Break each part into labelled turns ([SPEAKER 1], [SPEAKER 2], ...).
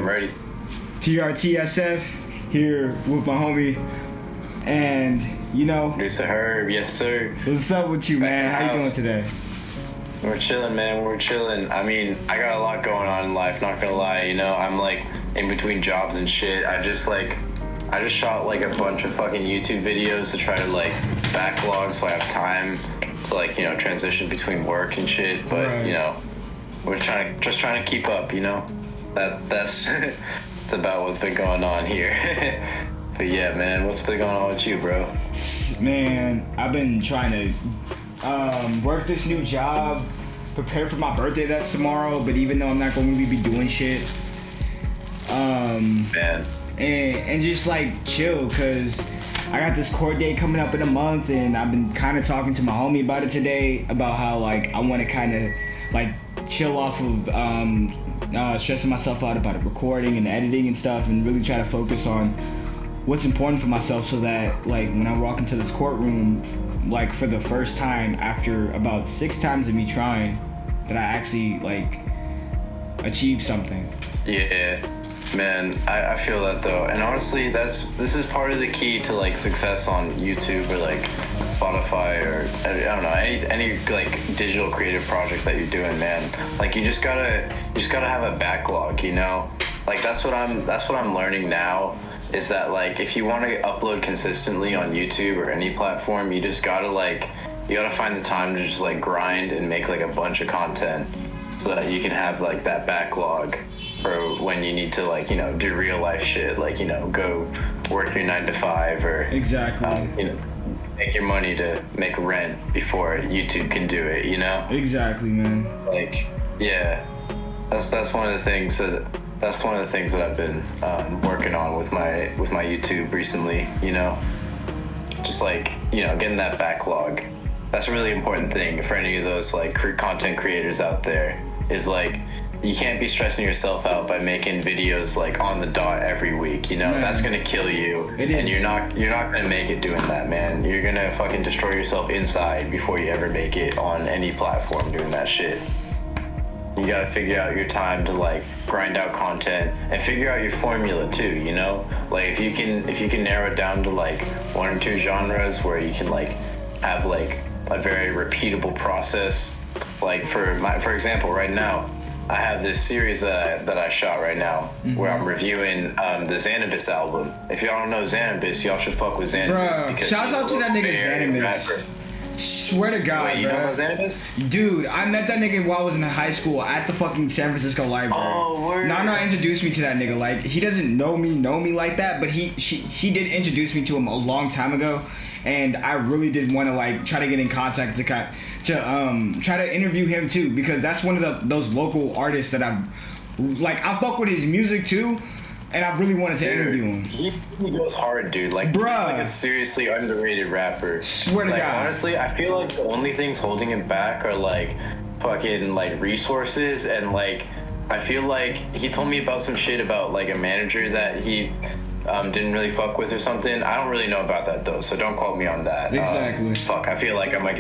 [SPEAKER 1] I'm ready.
[SPEAKER 2] TRTSF here with my homie, and
[SPEAKER 1] ProducerHerb, yes sir.
[SPEAKER 2] What's up with you, man? How you doing today?
[SPEAKER 1] We're chilling, man. We're chilling. I mean, I got a lot going on in life. Not gonna lie, I'm like in between jobs and shit. I just shot like a bunch of fucking YouTube videos to try to like backlog, so I have time to like transition between work and shit. But
[SPEAKER 2] right.
[SPEAKER 1] We're trying to keep up. That's that's about what's been going on here. But yeah, man, what's been going on with you, bro?
[SPEAKER 2] Man, I've been trying to work this new job, prepare for my birthday that's tomorrow, but even though I'm not going to be doing shit,
[SPEAKER 1] man,
[SPEAKER 2] and just like chill, cause I got this court date coming up in a month, and I've been kind of talking to my homie about it today, about how like I want to kind of like chill off of stressing myself out about recording and editing and stuff, and really try to focus on what's important for myself, so that like when I walk into this courtroom, like for the first time after about 6 times of me trying, that I actually like achieve something.
[SPEAKER 1] Yeah, man, I feel that though, and honestly, this is part of the key to like success on YouTube or like Spotify or I don't know, any like digital creative project that you're doing, man. Like you just gotta have a backlog, like that's what I'm learning now, is that like if you want to upload consistently on YouTube or any platform, you just gotta find the time to just like grind and make like a bunch of content, so that you can have like that backlog for when you need to like do real life shit, like go work your 9 to 5 or
[SPEAKER 2] exactly
[SPEAKER 1] make your money to make rent before YouTube can do it,
[SPEAKER 2] Exactly, man.
[SPEAKER 1] Like, yeah, that's one of the things that I've been working on with my YouTube recently, just like getting that backlog. That's a really important thing for any of those like content creators out there, is like you can't be stressing yourself out by making videos like on the dot every week,
[SPEAKER 2] Man.
[SPEAKER 1] That's gonna kill you. And you're not gonna make it doing that, man. You're gonna fucking destroy yourself inside before you ever make it on any platform doing that shit. You gotta figure out your time to like grind out content and figure out your formula too, like if you can narrow it down to like 1 or 2 genres where you can like have like a very repeatable process. Like for example, right now I have this series that I shot right now, where I'm reviewing the Xanabis album. If y'all don't know Xanabis, y'all should fuck with Xanabis.
[SPEAKER 2] Bro, shouts out to that nigga Xanabis. Swear to God,
[SPEAKER 1] wait, you
[SPEAKER 2] bro.
[SPEAKER 1] know about Xanabis?
[SPEAKER 2] Dude, I met that nigga while I was in high school at the fucking San Francisco library.
[SPEAKER 1] Oh, word.
[SPEAKER 2] Nana introduced me to that nigga. Like, he doesn't know me like that, but he did introduce me to him a long time ago, and I really did want to like try to get in contact to try to interview him too, because that's one of those local artists that I fuck with his music too. And I really wanted to interview him.
[SPEAKER 1] He goes hard, dude. Like,
[SPEAKER 2] bruh,
[SPEAKER 1] he's like a seriously underrated rapper.
[SPEAKER 2] Swear to
[SPEAKER 1] like,
[SPEAKER 2] God.
[SPEAKER 1] Honestly, I feel like the only things holding him back are like fucking like resources, and like I feel like he told me about some shit about like a manager that he didn't really fuck with or something. I don't really know about that though, so don't quote me on that.
[SPEAKER 2] Exactly.
[SPEAKER 1] Fuck, I feel like I'm gonna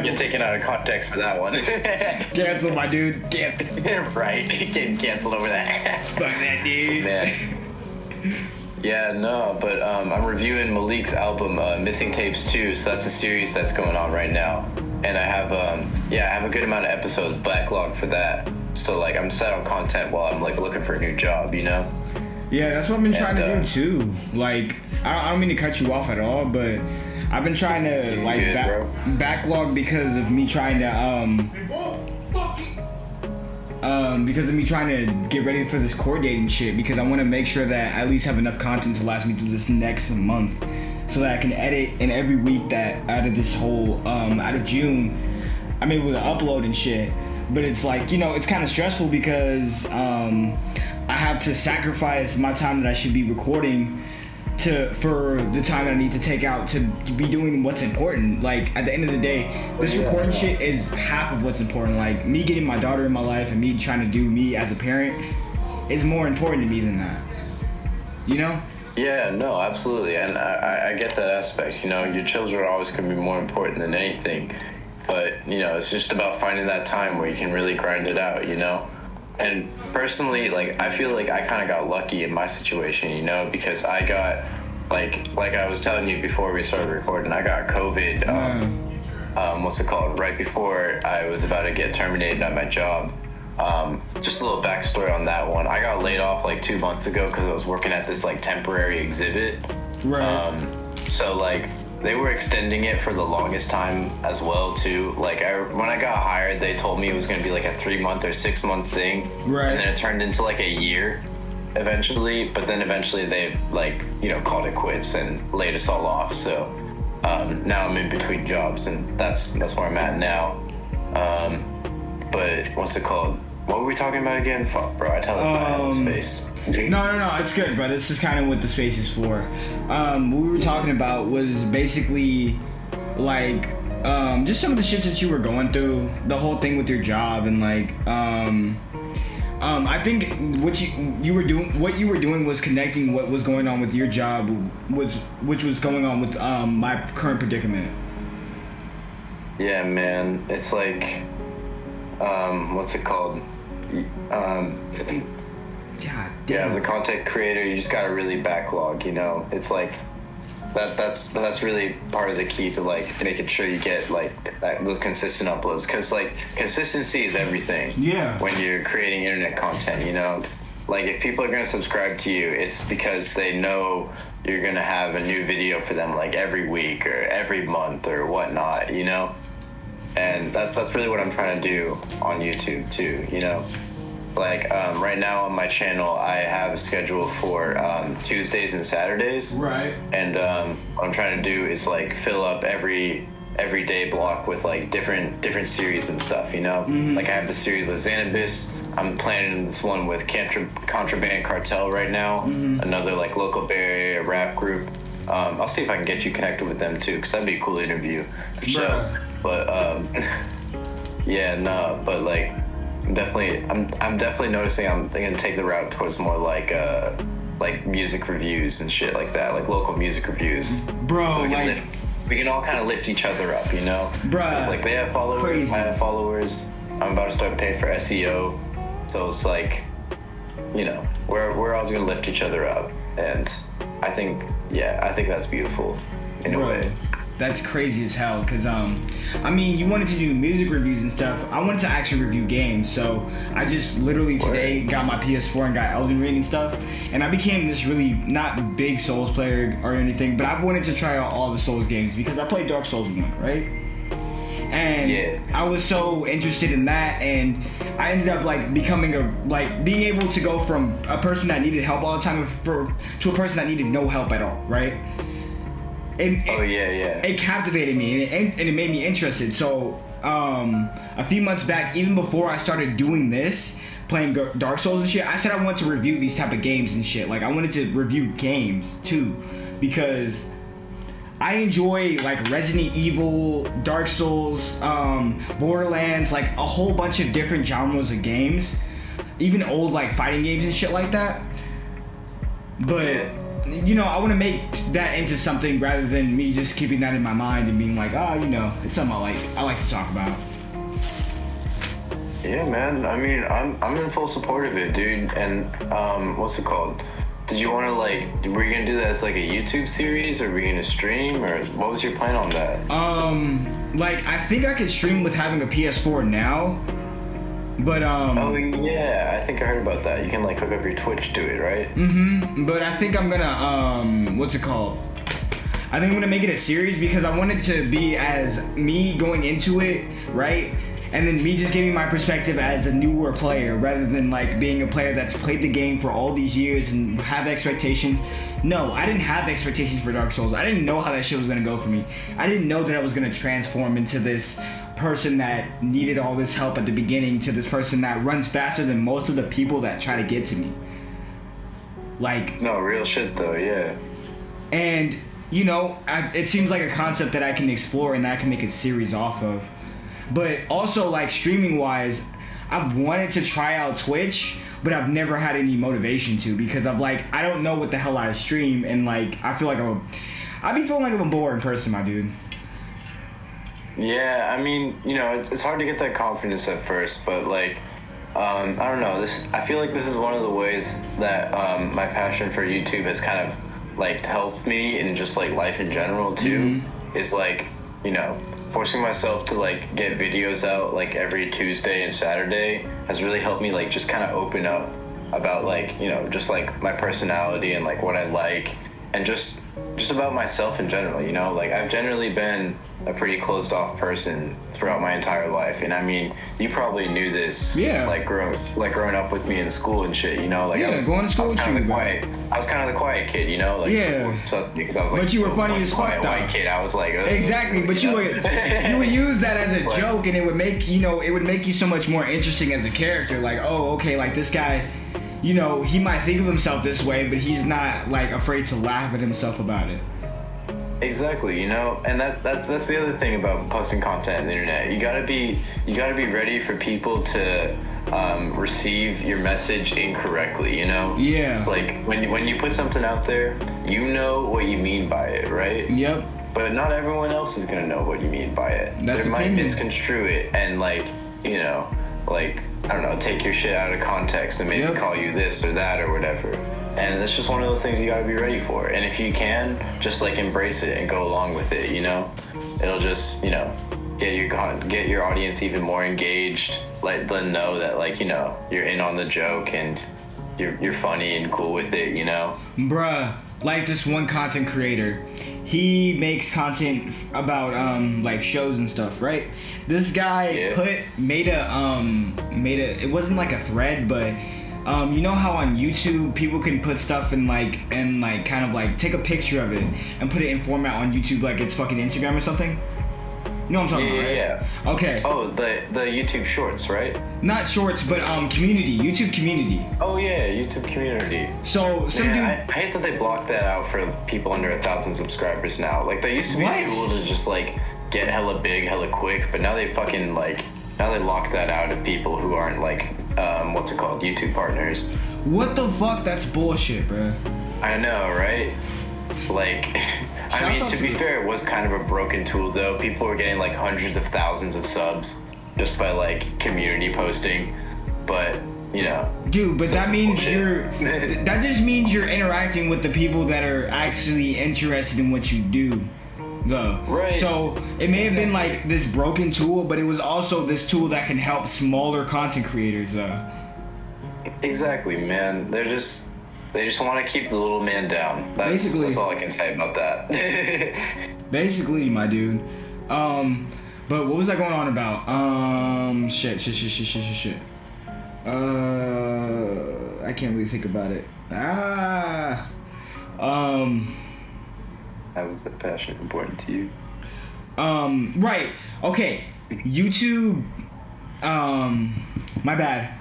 [SPEAKER 1] get taken out of context for that one.
[SPEAKER 2] Cancel, my dude.
[SPEAKER 1] Right, getting canceled over that.
[SPEAKER 2] Fuck that dude.
[SPEAKER 1] Man. Yeah, no, but I'm reviewing Malik's album, Missing Tapes 2, so that's a series that's going on right now. And I have a good amount of episodes backlogged for that. So like I'm set on content while I'm like looking for a new job,
[SPEAKER 2] Yeah, that's what I've been trying to do too. Like, I don't mean to cut you off at all, but I've been trying to like backlog because of me trying to get ready for this court dating shit, because I want to make sure that I at least have enough content to last me through this next month, so that I can edit, and every week that out of this whole out of June I'm able to upload and shit. But it's like, it's kind of stressful because I have to sacrifice my time that I should be recording for the time that I need to take out to be doing what's important. Like, at the end of the day, this recording shit is half of what's important. Like, me getting my daughter in my life and me trying to do me as a parent is more important to me than that.
[SPEAKER 1] Yeah, no, absolutely. And I get that aspect. Your children are always going to be more important than anything. But, it's just about finding that time where you can really grind it out, And personally, like, I feel like I kind of got lucky in my situation, you know, because I got, like I was telling you before we started recording, I got COVID, what's it called, right before I was about to get terminated at my job. Just a little backstory on that one. I got laid off like 2 months ago because I was working at this like temporary exhibit.
[SPEAKER 2] Right.
[SPEAKER 1] So like they were extending it for the longest time as well too. Like when I got hired, they told me it was going to be like a 3-month or 6-month thing.
[SPEAKER 2] Right.
[SPEAKER 1] And then it turned into like a year eventually. But then eventually they like, you know, called it quits and laid us all off. So now I'm in between jobs, and that's where I'm at now. But what's it called? What were we talking about again? Fuck, bro. I tell it by the space.
[SPEAKER 2] No, it's good, bro. This is kind of what the space is for. What we were talking about was basically like just some of the shit that you were going through, the whole thing with your job, and like I think what you were doing was connecting what was going on with your job which was going on with my current predicament.
[SPEAKER 1] Yeah, man. It's like what's it called?
[SPEAKER 2] God damn.
[SPEAKER 1] Yeah, as a content creator, you just gotta really backlog, you know? It's like that's really part of the key to like making sure you get like those consistent uploads, because like consistency is everything.
[SPEAKER 2] Yeah.
[SPEAKER 1] When you're creating internet content, you know? Like if people are gonna subscribe to you, it's because they know you're gonna have a new video for them like every week or every month or whatnot, you know? And that's really what I'm trying to do on YouTube too, you know? Like right now on my channel, I have a schedule for Tuesdays and Saturdays.
[SPEAKER 2] Right.
[SPEAKER 1] And what I'm trying to do is like fill up every day block with like different series and stuff, you know?
[SPEAKER 2] Mm-hmm.
[SPEAKER 1] Like I have the series with Xanabis. I'm planning this one with Contraband Cartel right now. Mm-hmm. Another like local Bay Area rap group. I'll see if I can get you connected with them too, because that'd be a cool interview. So, but yeah, no, but like I'm definitely noticing I'm gonna take the route towards more like music reviews and shit like that, like local music reviews.
[SPEAKER 2] Bro,
[SPEAKER 1] so
[SPEAKER 2] like
[SPEAKER 1] we can all kind of lift each other up, you know?
[SPEAKER 2] Bruh.
[SPEAKER 1] It's like they have followers,
[SPEAKER 2] Crazy.
[SPEAKER 1] I have followers. I'm about to start paying for SEO, so it's like, you know, we're all gonna lift each other up, and I think that's beautiful in a way.
[SPEAKER 2] That's crazy as hell, because I mean, you wanted to do music reviews and stuff. I wanted to actually review games, so I just literally today got my PS4 and got Elden Ring and stuff, and I became this really not big Souls player or anything, but I wanted to try out all the Souls games because I played Dark Souls 1, right? And I was so interested in that, and I ended up like becoming being able to go from a person that needed help all the time to a person that needed no help at all, right? It captivated me, and it made me interested. So a few months back, even before I started doing this, playing Dark Souls and shit, I said I wanted to review these type of games and shit. Like I wanted to review games too, because I enjoy like Resident Evil, Dark Souls, Borderlands, like a whole bunch of different genres of games, even old like fighting games and shit like that. But you know, I want to make that into something rather than me just keeping that in my mind and being like, you know, it's something I like to talk about.
[SPEAKER 1] Yeah, man. I mean, I'm in full support of it, dude. And what's it called? Did you want to like? Were you gonna do that as like a YouTube series, or were you gonna stream, or what was your plan on that?
[SPEAKER 2] Like I think I could stream with having a PS4 now. But
[SPEAKER 1] oh yeah, I think I heard about that. You can like hook up your Twitch to it, right?
[SPEAKER 2] Mm-hmm. But I think I'm gonna what's it called? I think I'm gonna make it a series because I want it to be as me going into it, right? And then me just giving my perspective as a newer player rather than like being a player that's played the game for all these years and have expectations. No, I didn't have expectations for Dark Souls. I didn't know how that shit was gonna go for me. I didn't know that I was gonna transform into this person that needed all this help at the beginning to this person that runs faster than most of the people that try to get to me. Like,
[SPEAKER 1] no, real shit though, yeah.
[SPEAKER 2] And you know, it seems like a concept that I can explore and that I can make a series off of. But also like streaming wise, I've wanted to try out Twitch, but I've never had any motivation to, because I'm like, I don't know what the hell I stream, and like I feel like I'd be feeling like I'm a boring person, my dude.
[SPEAKER 1] Yeah, I mean, you know, it's hard to get that confidence at first, but like I don't know. I feel like this is one of the ways that my passion for YouTube has kind of like helped me in just like life in general too. Is like, you know, forcing myself to like get videos out like every Tuesday and Saturday has really helped me like just kind of open up about like, you know, just like my personality and like what I like, and just about myself in general, you know. Like, I've generally been a pretty closed off person throughout my entire life, and I mean, you probably knew this.
[SPEAKER 2] Yeah.
[SPEAKER 1] Like growing up with me in school and shit, you know. Like,
[SPEAKER 2] yeah, going to school with you.
[SPEAKER 1] I was kind of the quiet kid, you know. Like,
[SPEAKER 2] yeah.
[SPEAKER 1] Because I was like,
[SPEAKER 2] but you were funny as fuck,
[SPEAKER 1] quiet
[SPEAKER 2] though.
[SPEAKER 1] White kid. I was like,
[SPEAKER 2] exactly. But you would use that as a joke, and it would make you so much more interesting as a character. Like, oh, okay, like this guy, you know, he might think of himself this way, but he's not like afraid to laugh at himself about it.
[SPEAKER 1] Exactly, you know, and that's the other thing about posting content on the internet. You gotta be ready for people to receive your message incorrectly, you know.
[SPEAKER 2] Yeah.
[SPEAKER 1] Like when you put something out there, you know what you mean by it, right?
[SPEAKER 2] Yep.
[SPEAKER 1] But not everyone else is gonna know what you mean by it. They might misconstrue it and like, you know, like, I don't know, take your shit out of context and maybe call you this or that or whatever. And it's just one of those things you gotta be ready for. And if you can, just like embrace it and go along with it, you know? It'll just, you know, get your audience even more engaged. Let them know that, like, you know, you're in on the joke and you're funny and cool with it, you know?
[SPEAKER 2] Bruh, like this one content creator, he makes content about like shows and stuff, right? This guy made a it wasn't like a thread, but you know how on YouTube people can put stuff in like kind of like take a picture of it and put it in format on YouTube like it's fucking Instagram or something? You know what I'm talking about, right?
[SPEAKER 1] Yeah.
[SPEAKER 2] Okay.
[SPEAKER 1] Oh, the YouTube Shorts, right?
[SPEAKER 2] Not Shorts, but community, YouTube community.
[SPEAKER 1] Oh yeah, YouTube community.
[SPEAKER 2] So
[SPEAKER 1] I hate that they blocked that out for people under 1,000 subscribers now. Like, they used to be a tool to just like get hella big, hella quick, but now they fucking like lock that out of people who aren't like what's it called, YouTube partners.
[SPEAKER 2] What the fuck? That's bullshit, bro.
[SPEAKER 1] I know, right? Like, I mean, to be fair, it was kind of a broken tool, though. People were getting like hundreds of thousands of subs just by like community posting, but you know.
[SPEAKER 2] Dude, but that means that just means you're interacting with the people that are actually interested in what you do, though. Right. So it may have been like this broken tool, but it was also this tool that can help smaller content creators, though.
[SPEAKER 1] Exactly, man. They just want to keep the little man down. That's all I can say about that.
[SPEAKER 2] Basically, my dude. But what was I going on about? Shit. I can't really think about it. How
[SPEAKER 1] was that passion important to you?
[SPEAKER 2] Right. Okay. YouTube. My bad.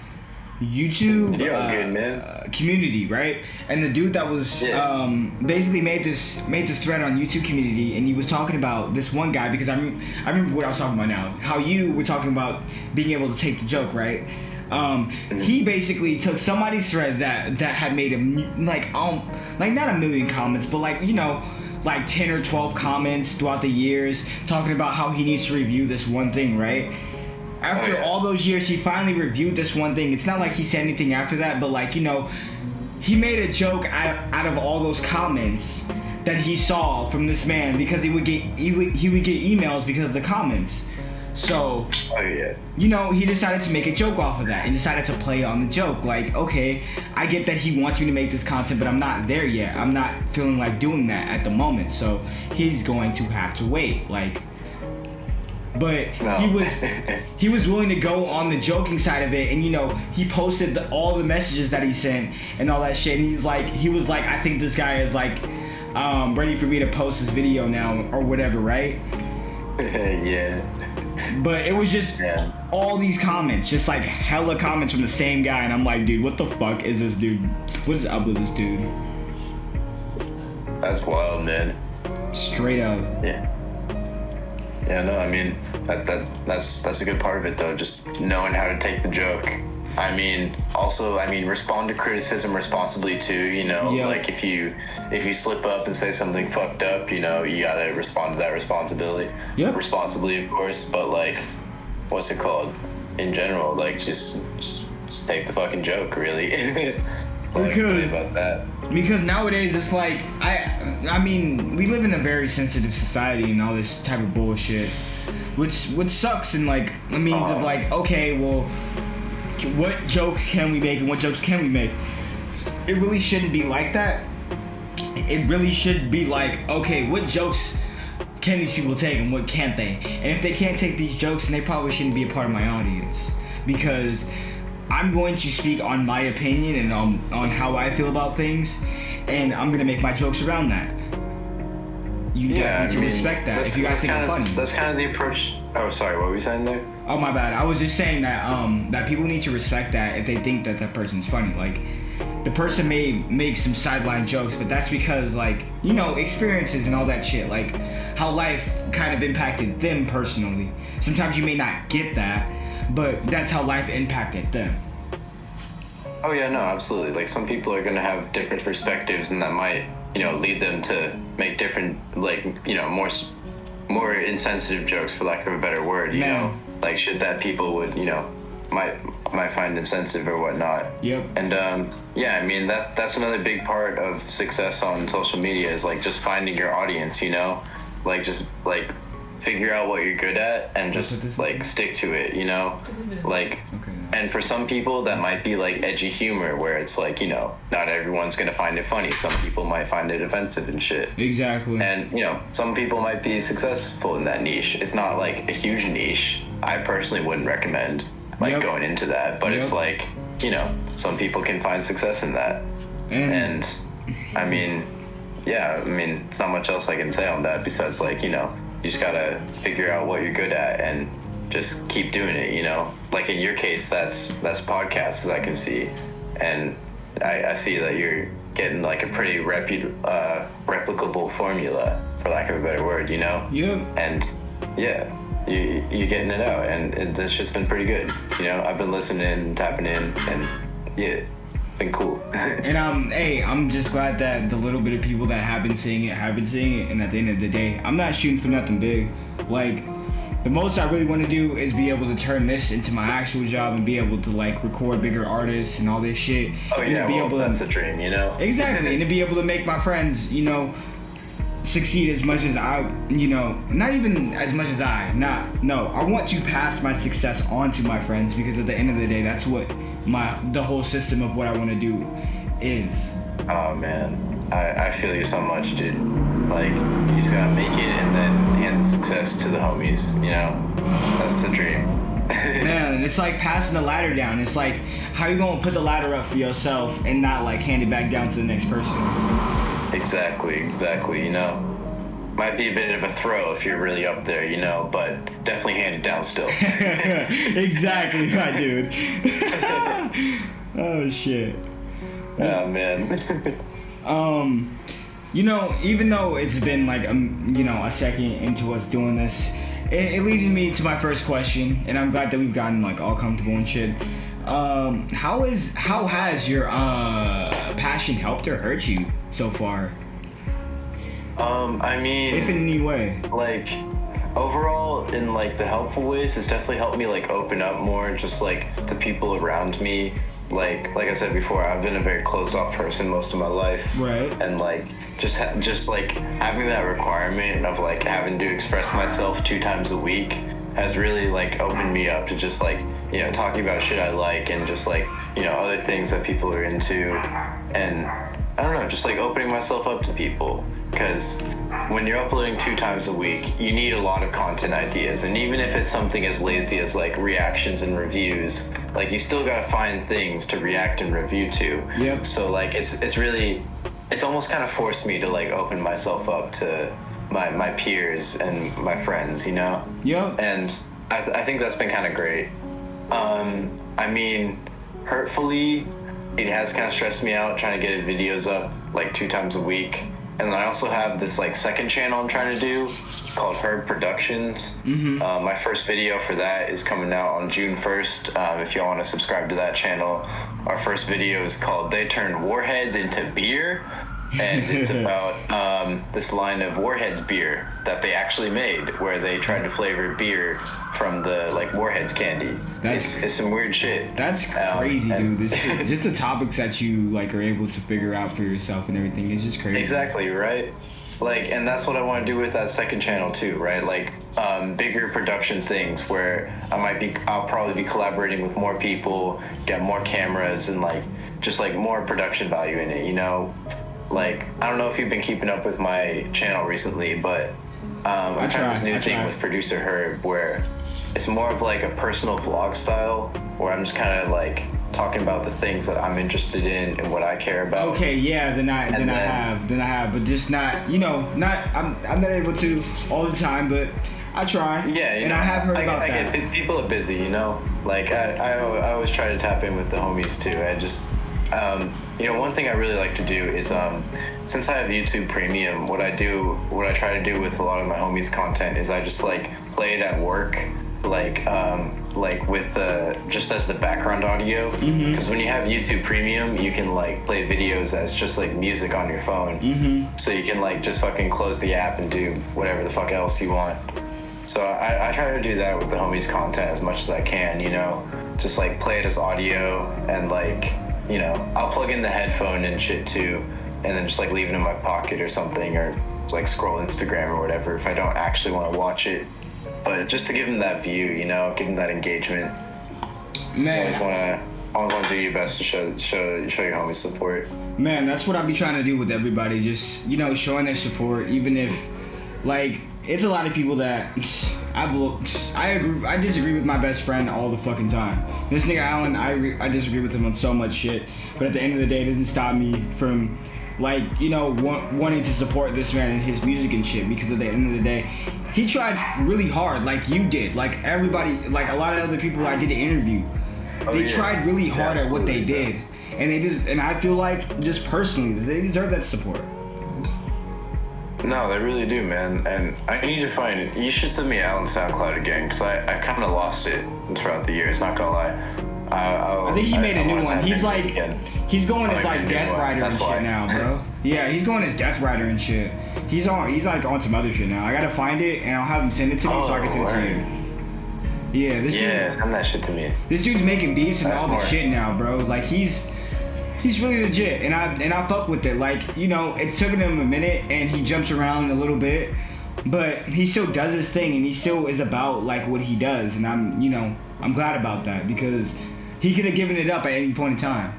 [SPEAKER 2] YouTube
[SPEAKER 1] good, man.
[SPEAKER 2] Community, right? And the dude that was basically made this thread on YouTube community, and he was talking about this one guy, because I remember what I was talking about now. How you were talking about being able to take the joke, right? He basically took somebody's thread that had made like not a million comments, but like, you know, like 10 or 12 comments throughout the years talking about how he needs to review this one thing, right? After all those years, he finally reviewed this one thing. It's not like he said anything after that, but like, you know, he made a joke out of all those comments that he saw from this man, because he would get emails because of the comments. So, you know, he decided to make a joke off of that and decided to play on the joke. Like, okay, I get that he wants me to make this content, but I'm not there yet. I'm not feeling like doing that at the moment. So he's going to have to wait. Like, but he was willing to go on the joking side of it, and you know, he posted all the messages that he sent and all that shit, and he was like, I think this guy is like ready for me to post this video now or whatever, right?
[SPEAKER 1] Yeah.
[SPEAKER 2] But it was just all these comments, just like hella comments from the same guy, and I'm like, dude, what the fuck is this dude? What is up with this dude?
[SPEAKER 1] That's wild, man.
[SPEAKER 2] Straight up.
[SPEAKER 1] Yeah, no, I mean, that's a good part of it, though, just knowing how to take the joke. I mean, also, respond to criticism responsibly, too, you know? Like, if you slip up and say something fucked up, you know, you gotta respond to that responsibly, of course, but, like, what's it called? In general, like, just just take the fucking joke, really. That's all I can say about that.
[SPEAKER 2] Because nowadays it's like I mean we live in a very sensitive society and all this type of bullshit, which sucks in like the means of like, okay, well, what jokes can we make and what jokes can we make? It really shouldn't be like that. It really should be like, okay, what jokes can these people take and what can't they? And if they can't take these jokes, then they probably shouldn't be a part of my audience, because I'm going to speak on my opinion and on how I feel about things, and I'm gonna make my jokes around that. You definitely need to respect that if you guys think I'm funny.
[SPEAKER 1] That's kind of the approach. Oh, sorry, what were you saying there?
[SPEAKER 2] Oh, my bad. I was just saying that that people need to respect that if they think that person's funny. Like, the person may make some sideline jokes, but that's because, like, you know, experiences and all that shit, like how life kind of impacted them personally. Sometimes you may not get that, but that's how life impacted them.
[SPEAKER 1] Oh yeah, no, absolutely. Like, some people are gonna have different perspectives, and that might, you know, lead them to make different, like, you know, more insensitive jokes, for lack of a better word. You know, like shit that people would, you know, might find insensitive or whatnot.
[SPEAKER 2] Yep.
[SPEAKER 1] And yeah, I mean that's another big part of success on social media is like just finding your audience. You know, like just like figure out what you're good at and just like stick to it. You know, like. Okay. And for some people, that might be like edgy humor, where it's like, you know, not everyone's gonna find it funny. Some people might find it offensive and shit.
[SPEAKER 2] Exactly.
[SPEAKER 1] And, you know, some people might be successful in that niche. It's not like a huge niche. I personally wouldn't recommend like going into that, but it's like, you know, some people can find success in that. And I mean, yeah, I mean, it's not much else I can say on that besides like, you know, you just gotta figure out what you're good at and just keep doing it, you know? Like in your case, that's podcasts, as I can see. And I see that you're getting like a pretty replicable formula, for lack of a better word, you know?
[SPEAKER 2] Yep.
[SPEAKER 1] And yeah, you're getting it out, and it's just been pretty good. You know, I've been listening, tapping in, and yeah, been cool.
[SPEAKER 2] And I'm just glad that the little bit of people that have been seeing it, and at the end of the day, I'm not shooting for nothing big. Like, the most I really want to do is be able to turn this into my actual job and be able to like record bigger artists and all this shit.
[SPEAKER 1] Oh yeah, that's the dream, you know?
[SPEAKER 2] Exactly, and to be able to make my friends, you know, succeed as much as I, you know, not even as much as I want to pass my success on to my friends, because at the end of the day, that's what the whole system of what I want to do is.
[SPEAKER 1] Oh man, I feel you so much, dude. Like, you just gotta make it and then hand the success to the homies, you know? That's the dream.
[SPEAKER 2] Man, it's like passing the ladder down. It's like, how you gonna put the ladder up for yourself and not like hand it back down to the next person?
[SPEAKER 1] Exactly, you know? Might be a bit of a throw if you're really up there, you know, but definitely hand it down still.
[SPEAKER 2] Exactly, my dude. Oh, shit.
[SPEAKER 1] Oh, man.
[SPEAKER 2] You know, even though it's been like, you know, a second into us doing this, it leads me to my first question, and I'm glad that we've gotten like all comfortable and shit. How has your passion helped or hurt you so far?
[SPEAKER 1] I mean,
[SPEAKER 2] if in any way,
[SPEAKER 1] like, overall, in like the helpful ways, it's definitely helped me like open up more, just like to people around me. Like I said before, I've been a very closed off person most of my life.
[SPEAKER 2] Right.
[SPEAKER 1] And like just like having that requirement of like having to express myself 2 times a week has really like opened me up to just like, you know, talking about shit I like and just like, you know, other things that people are into, and I don't know, just like opening myself up to people. Because when you're uploading 2 times a week, you need a lot of content ideas, and even if it's something as lazy as like reactions and reviews, like you still gotta find things to react and review to.
[SPEAKER 2] Yep.
[SPEAKER 1] So like it's almost kind of forced me to like open myself up to my peers and my friends, you know?
[SPEAKER 2] Yep.
[SPEAKER 1] And I think that's been kind of great. I mean, hurtfully, it has kind of stressed me out trying to get videos up like 2 times a week. And then I also have this like second channel I'm trying to do called Herb Productions.
[SPEAKER 2] Mm-hmm.
[SPEAKER 1] My first video for that is coming out on June 1st. If y'all want to subscribe to that channel, our first video is called "They Turned Warheads into Beer." and it's about this line of Warheads beer that they actually made, where they tried to flavor beer from the like Warheads candy. It's some weird shit.
[SPEAKER 2] That's crazy, dude. This just the topics that you like are able to figure out for yourself and everything. It's just crazy.
[SPEAKER 1] Exactly, right? Like, and that's what I want to do with that second channel too, right? Like, bigger production things where I'll probably be collaborating with more people, get more cameras, and like, just like more production value in it, you know? Like, I don't know if you've been keeping up with my channel recently, but I'm trying this new thing with ProducerHerb where it's more of like a personal vlog style where I'm just kind of like talking about the things that I'm interested in and what I care about.
[SPEAKER 2] Okay, yeah, then I have, but just not, you know, I'm not able to all the time, but I try.
[SPEAKER 1] Yeah,
[SPEAKER 2] and I have heard about that.
[SPEAKER 1] People are busy, you know. Like I always try to tap in with the homies too. I just, you know, one thing I really like to do is, since I have YouTube Premium, what I try to do with a lot of my homies' content is I just like play it at work. Like with just as the background audio, because when you have YouTube Premium, you can like play videos as just like music on your phone, so you can like just fucking close the app and do whatever the fuck else you want. So I try to do that with the homies content as much as I can, you know, just like play it as audio, and like, you know, I'll plug in the headphone and shit too, and then just like leave it in my pocket or something, or like scroll Instagram or whatever if I don't actually want to watch it. But just to give them that view, you know, give them that engagement.
[SPEAKER 2] Man,
[SPEAKER 1] you always want to do your best to show your homies support. Man,
[SPEAKER 2] that's what I be trying to do with everybody. Just, you know, showing their support, even if, like, it's a lot of people that I disagree with my best friend all the fucking time. This nigga Alan, I disagree with him on so much shit. But at the end of the day, it doesn't stop me from, like, you know, wanting to support this man and his music and shit, because at the end of the day, he tried really hard, like you did, like everybody, like a lot of other people I did an interview. They tried really hard at what they did, and I feel like, just personally, they deserve that support.
[SPEAKER 1] No, they really do, man. And I need to find it. You should send me Alan's SoundCloud again, because I kind of lost it throughout the years, not gonna lie.
[SPEAKER 2] I think he made a new one. He's like, he's going as like Death Rider and shit now, bro. Yeah, he's going as Death Rider and shit. He's like on some other shit now. I gotta find it and I'll have him send it to me so I can send it to you. Yeah, this dude.
[SPEAKER 1] Send that shit to me.
[SPEAKER 2] This dude's making beats and all this shit now, bro. Like he's really legit, and I fuck with it. Like, you know, it's taking him a minute and he jumps around a little bit, but he still does his thing and he still is about like what he does, and I'm glad about that, because he could have given it up at any point in time.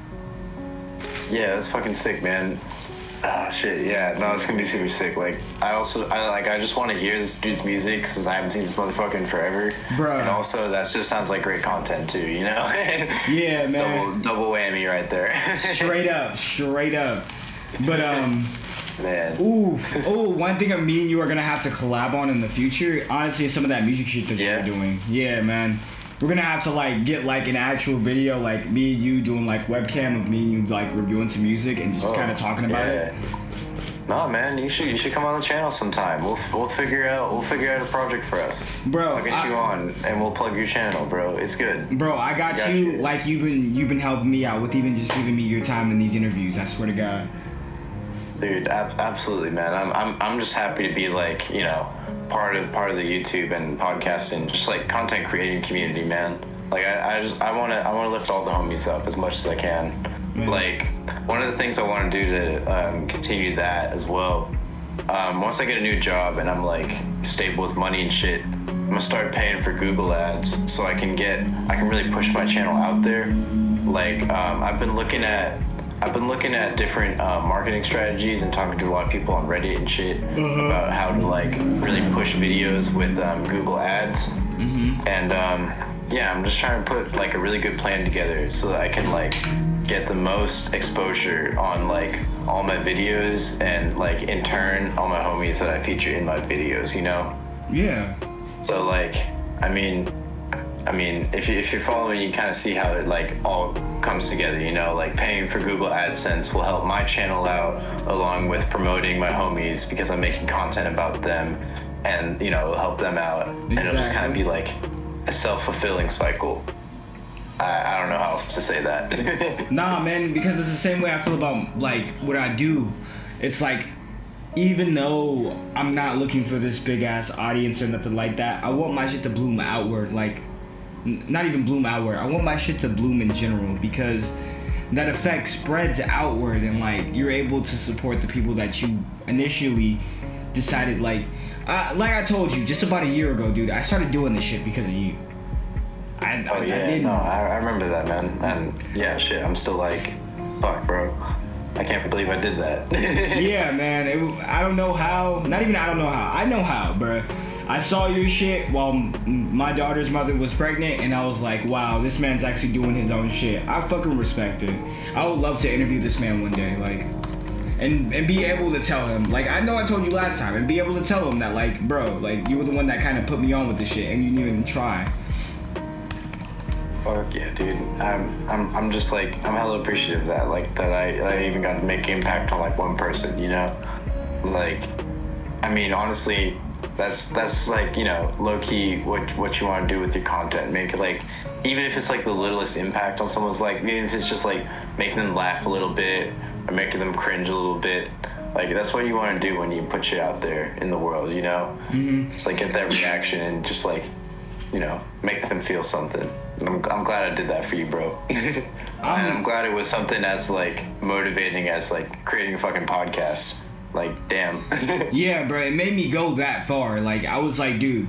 [SPEAKER 1] Yeah, that's fucking sick, man. Ah, shit, yeah. No, it's gonna be super sick. Like, I just want to hear this dude's music since I haven't seen this motherfucker in forever.
[SPEAKER 2] Bruh.
[SPEAKER 1] And also, that just sounds like great content too, you know?
[SPEAKER 2] Yeah, man.
[SPEAKER 1] Double whammy right there.
[SPEAKER 2] Straight up. But,
[SPEAKER 1] man.
[SPEAKER 2] Ooh, one thing me and you are gonna have to collab on in the future, honestly, is some of that music shit that you're doing. Yeah, man. We're gonna have to like get like an actual video, like me and you doing like webcam of me and you like reviewing some music and just kind of talking about it.
[SPEAKER 1] No, man, you should come on the channel sometime. We'll figure out a project for us.
[SPEAKER 2] Bro,
[SPEAKER 1] I'll get you on and we'll plug your channel, bro. It's good.
[SPEAKER 2] Bro, I got you. Like you've been helping me out with even just giving me your time in these interviews. I swear to God.
[SPEAKER 1] Dude, absolutely, man. I'm just happy to be like, you know, part of the YouTube and podcasting, just like content creating community, man. Like I want to lift all the homies up as much as I can. Man. Like, one of the things I want to do to continue that as well, once I get a new job and I'm like stable with money and shit, I'm gonna start paying for Google ads so I can really push my channel out there. Like, I've been looking at different marketing strategies and talking to a lot of people on Reddit and shit about how to like really push videos with Google ads. And yeah, I'm just trying to put like a really good plan together so that I can like get the most exposure on like all my videos, and like in turn all my homies that I feature in my videos, you know?
[SPEAKER 2] Yeah.
[SPEAKER 1] So like, I mean, if you're following, you kind of see how it like all comes together, you know? Like, paying for Google AdSense will help my channel out along with promoting my homies, because I'm making content about them, and, you know, it'll help them out. Exactly. And it'll just kind of be like a self-fulfilling cycle. I don't know how else to say that.
[SPEAKER 2] Nah, man, because it's the same way I feel about like what I do. It's like, even though I'm not looking for this big ass audience or nothing like that, I want my shit to bloom outward. Like, not even bloom outward. I want my shit to bloom in general, because that effect spreads outward, and like you're able to support the people that you initially decided. Like I told you just about a year ago, dude, I started doing this shit because of you. I
[SPEAKER 1] remember that, man. And yeah, shit, I'm still like, fuck, bro, I can't believe I did that.
[SPEAKER 2] Yeah, man, I don't know how. Not even I don't know how. I know how, bro. I saw your shit while my daughter's mother was pregnant, and I was like, wow, this man's actually doing his own shit. I fucking respect it. I would love to interview this man one day, like, and be able to tell him, like, I know I told you last time, and be able to tell him that, like, bro, like, you were the one that kind of put me on with this shit, and you didn't even try.
[SPEAKER 1] Fuck yeah, dude. I'm just like, I'm hella appreciative of that, like, that I even got to make impact on like one person, you know? Like, I mean, honestly, that's like, you know, low-key what you want to do with your content. Make it like, even if it's like the littlest impact on someone's life, even if it's just like making them laugh a little bit or making them cringe a little bit, like, that's what you want to do when you put shit out there in the world, you know? Mm-hmm. Just like get that reaction and just like, you know, make them feel something. I'm glad I did that for you, bro. And I'm glad it was something as like motivating as like creating a fucking podcast. Like, damn.
[SPEAKER 2] Yeah, bro, it made me go that far. Like, I was like, dude,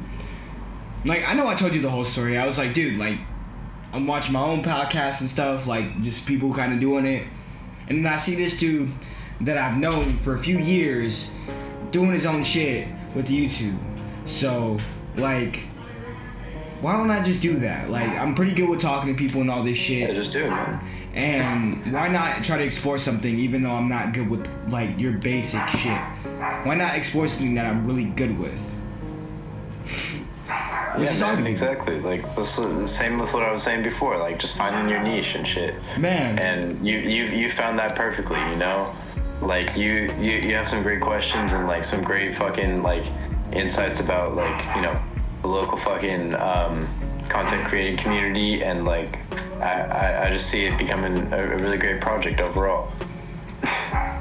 [SPEAKER 2] like, I know I told you the whole story. I was like, dude, like, I'm watching my own podcast and stuff, like, just people kind of doing it. And then I see this dude that I've known for a few years doing his own shit with YouTube. So, like, why don't I just do that? Like, I'm pretty good with talking to people and all this shit.
[SPEAKER 1] Yeah, just do it, man.
[SPEAKER 2] And why not try to explore something, even though I'm not good with, like, your basic shit? Why not explore something that I'm really good with?
[SPEAKER 1] Exactly. Like, this is the same with what I was saying before. Like, just finding your niche and shit.
[SPEAKER 2] Man.
[SPEAKER 1] And you found that perfectly, you know? Like, you have some great questions and, like, some great fucking, like, insights about, like, you know, the local fucking content creating community, and like I just see it becoming a really great project overall.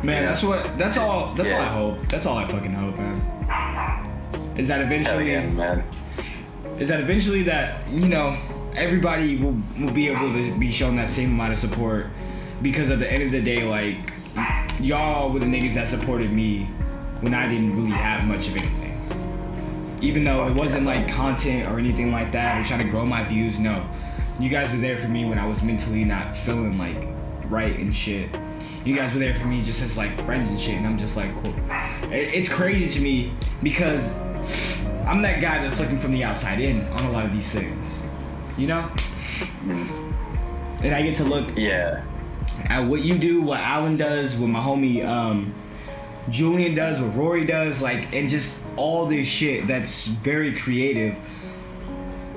[SPEAKER 2] Man, that's all I hope. That's all I fucking hope, man. Is that eventually,
[SPEAKER 1] man.
[SPEAKER 2] Is that eventually that, you know, everybody will be able to be shown that same amount of support, because at the end of the day, like, y'all were the niggas that supported me when I didn't really have much of anything. Even though it wasn't like content or anything like that, or trying to grow my views, no. You guys were there for me when I was mentally not feeling like right and shit. You guys were there for me just as like friends and shit, and I'm just like, cool. It's crazy to me because I'm that guy that's looking from the outside in on a lot of these things, you know? And I get to look at what you do, what Alan does, what my homie Julian does, what Rory does, like, and just all this shit that's very creative,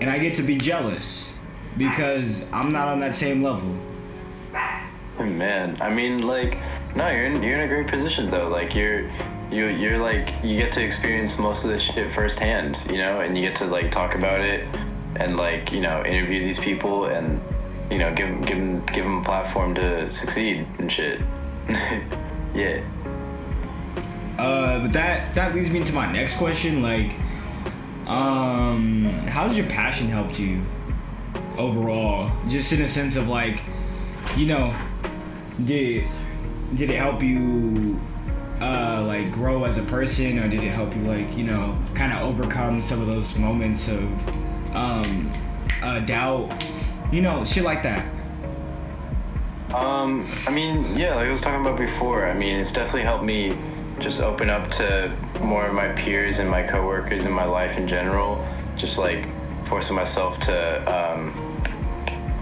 [SPEAKER 2] and I get to be jealous because I'm not on that same level.
[SPEAKER 1] Man, I mean, like, no, you're in a great position though. Like, you're like, you get to experience most of this shit firsthand, you know, and you get to like talk about it and like, you know, interview these people and, you know, give them a platform to succeed and shit. Yeah.
[SPEAKER 2] But that leads me into my next question. Like, how's your passion helped you overall? Just in a sense of like, you know, did it help you like grow as a person, or did it help you like, you know, kind of overcome some of those moments of doubt, you know, shit like that?
[SPEAKER 1] I mean, yeah, like I was talking about before, I mean, it's definitely helped me just open up to more of my peers and my coworkers in my life in general. Just like forcing myself to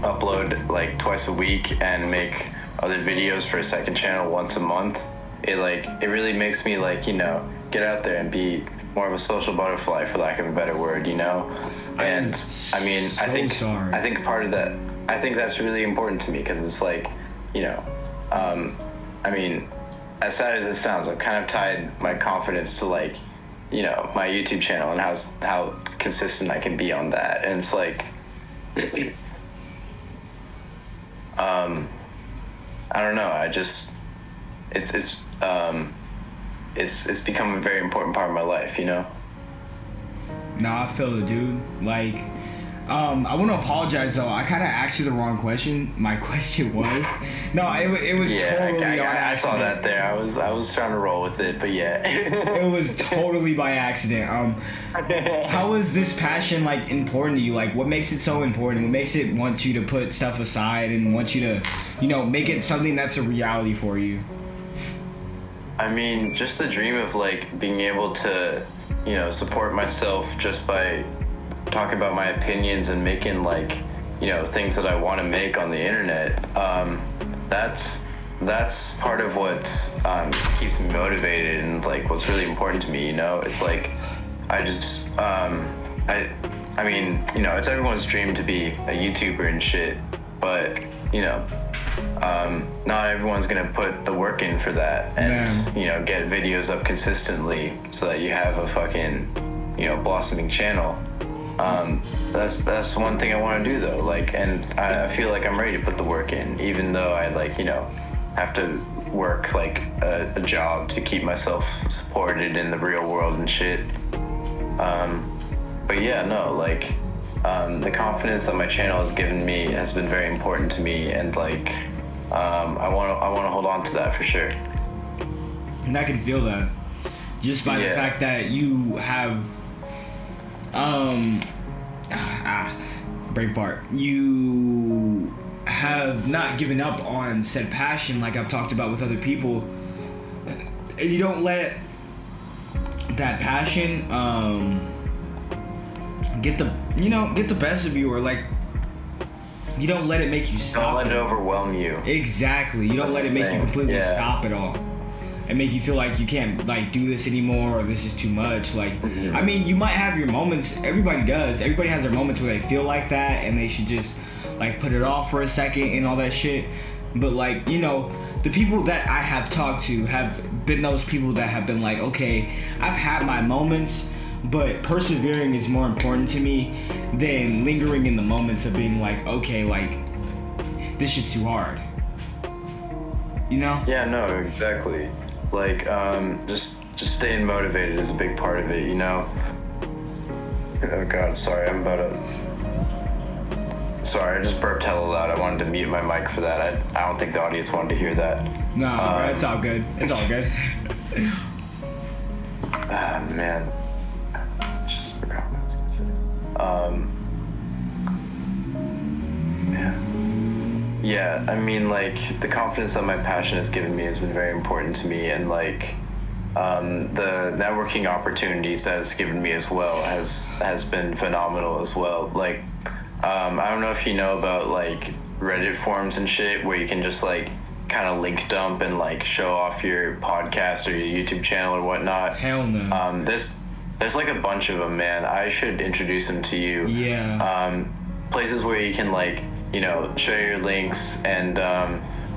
[SPEAKER 1] upload like twice a week and make other videos for a second channel once a month. It really makes me like, you know, get out there and be more of a social butterfly, for lack of a better word, you know? And I mean, I think part of that, I think that's really important to me, because it's like, you know, I mean, as sad as this sounds, I've kind of tied my confidence to like, you know, my YouTube channel and how consistent I can be on that. And it's like, I don't know. It's become a very important part of my life, you know?
[SPEAKER 2] No, I feel it, dude. Like, I want to apologize though. I kind of asked you the wrong question. My question was, no, it was totally on accident.
[SPEAKER 1] I saw that there. I was trying to roll with it, but yeah.
[SPEAKER 2] It was totally by accident. How is this passion like important to you? Like, what makes it so important? What makes it want you to put stuff aside and want you to, you know, make it something that's a reality for you?
[SPEAKER 1] I mean, just the dream of like being able to, you know, support myself just by talking about my opinions and making like, you know, things that I want to make on the internet. That's part of what keeps me motivated and like what's really important to me. You know, it's like I just I mean, you know, it's everyone's dream to be a YouTuber and shit, but you know, not everyone's gonna put the work in for that and you know, get videos up consistently so that you have a fucking, you know, blossoming channel. That's one thing I want to do though, like, and I feel like I'm ready to put the work in, even though I like, you know, have to work like a job to keep myself supported in the real world and shit. But yeah, no, like, the confidence that my channel has given me has been very important to me, and like, I want to hold on to that for sure.
[SPEAKER 2] And I can feel that just by the fact that you have brain fart. You have not given up on said passion like I've talked about with other people. And you don't let that passion get the best of you, or like you don't let it make you stop.
[SPEAKER 1] Don't let it overwhelm you.
[SPEAKER 2] Exactly. You don't let it make you completely stop it all. And make you feel like you can't like do this anymore, or this is too much. Like, I mean, you might have your moments. Everybody does. Everybody has their moments where they feel like that, and they should just like put it off for a second and all that shit. But like, you know, the people that I have talked to have been those people that have been like, okay, I've had my moments, but persevering is more important to me than lingering in the moments of being like, okay, like this shit's too hard. You know? Yeah, no,
[SPEAKER 1] exactly. Like, just staying motivated is a big part of it, you know? Oh God, sorry, I just burped hella loud. I wanted to mute my mic for that. I don't think the audience wanted to hear that.
[SPEAKER 2] No, it's all good. It's all good.
[SPEAKER 1] Man. Just forgot what I was gonna say. Yeah, I mean, like, the confidence that my passion has given me has been very important to me, and like, the networking opportunities that it's given me as well has been phenomenal as well. Like, I don't know if you know about like Reddit forums and shit where you can just like kind of link dump and like show off your podcast or your YouTube channel or whatnot.
[SPEAKER 2] Hell no.
[SPEAKER 1] There's like a bunch of them, man. I should introduce them to you.
[SPEAKER 2] Yeah.
[SPEAKER 1] Places where you can like, you know, share your links, and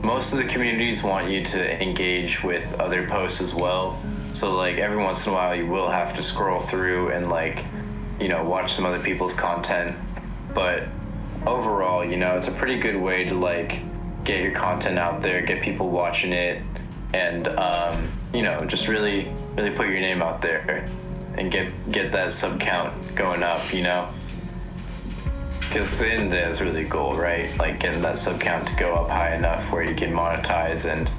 [SPEAKER 1] most of the communities want you to engage with other posts as well. So like every once in a while you will have to scroll through and like, you know, watch some other people's content. But overall, you know, it's a pretty good way to like get your content out there, get people watching it, and you know, just really put your name out there and get that sub count going up, you know? Because at the end of the day, that's really the goal, right? Like getting that sub count to go up high enough where you can monetize and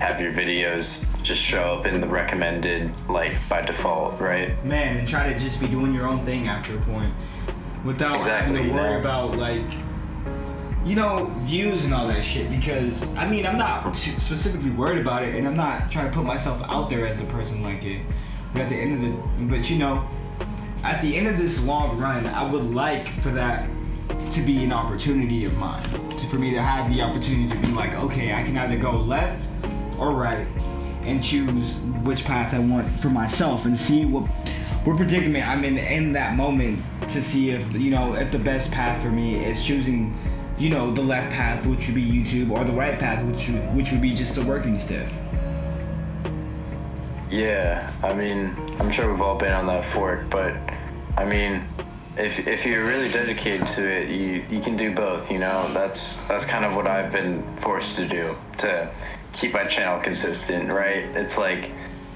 [SPEAKER 1] have your videos just show up in the recommended, like, by default, right?
[SPEAKER 2] Man, and try to just be doing your own thing after a point without having to worry about, like, you know, views and all that shit. Because, I mean, I'm not specifically worried about it, and I'm not trying to put myself out there as a person like it. But at the end of this long run, I would like for that to be an opportunity of mine, for me to have the opportunity to be like, okay, I can either go left or right and choose which path I want for myself, and see what predicament I'm in that moment, to see if, you know, if the best path for me is choosing, you know, the left path, which would be YouTube, or the right path, which would be just the working stuff.
[SPEAKER 1] Yeah, I mean, I'm sure we've all been on that fork, but I mean, if you're really dedicated to it, you can do both. You know, that's kind of what I've been forced to do to keep my channel consistent. Right? It's like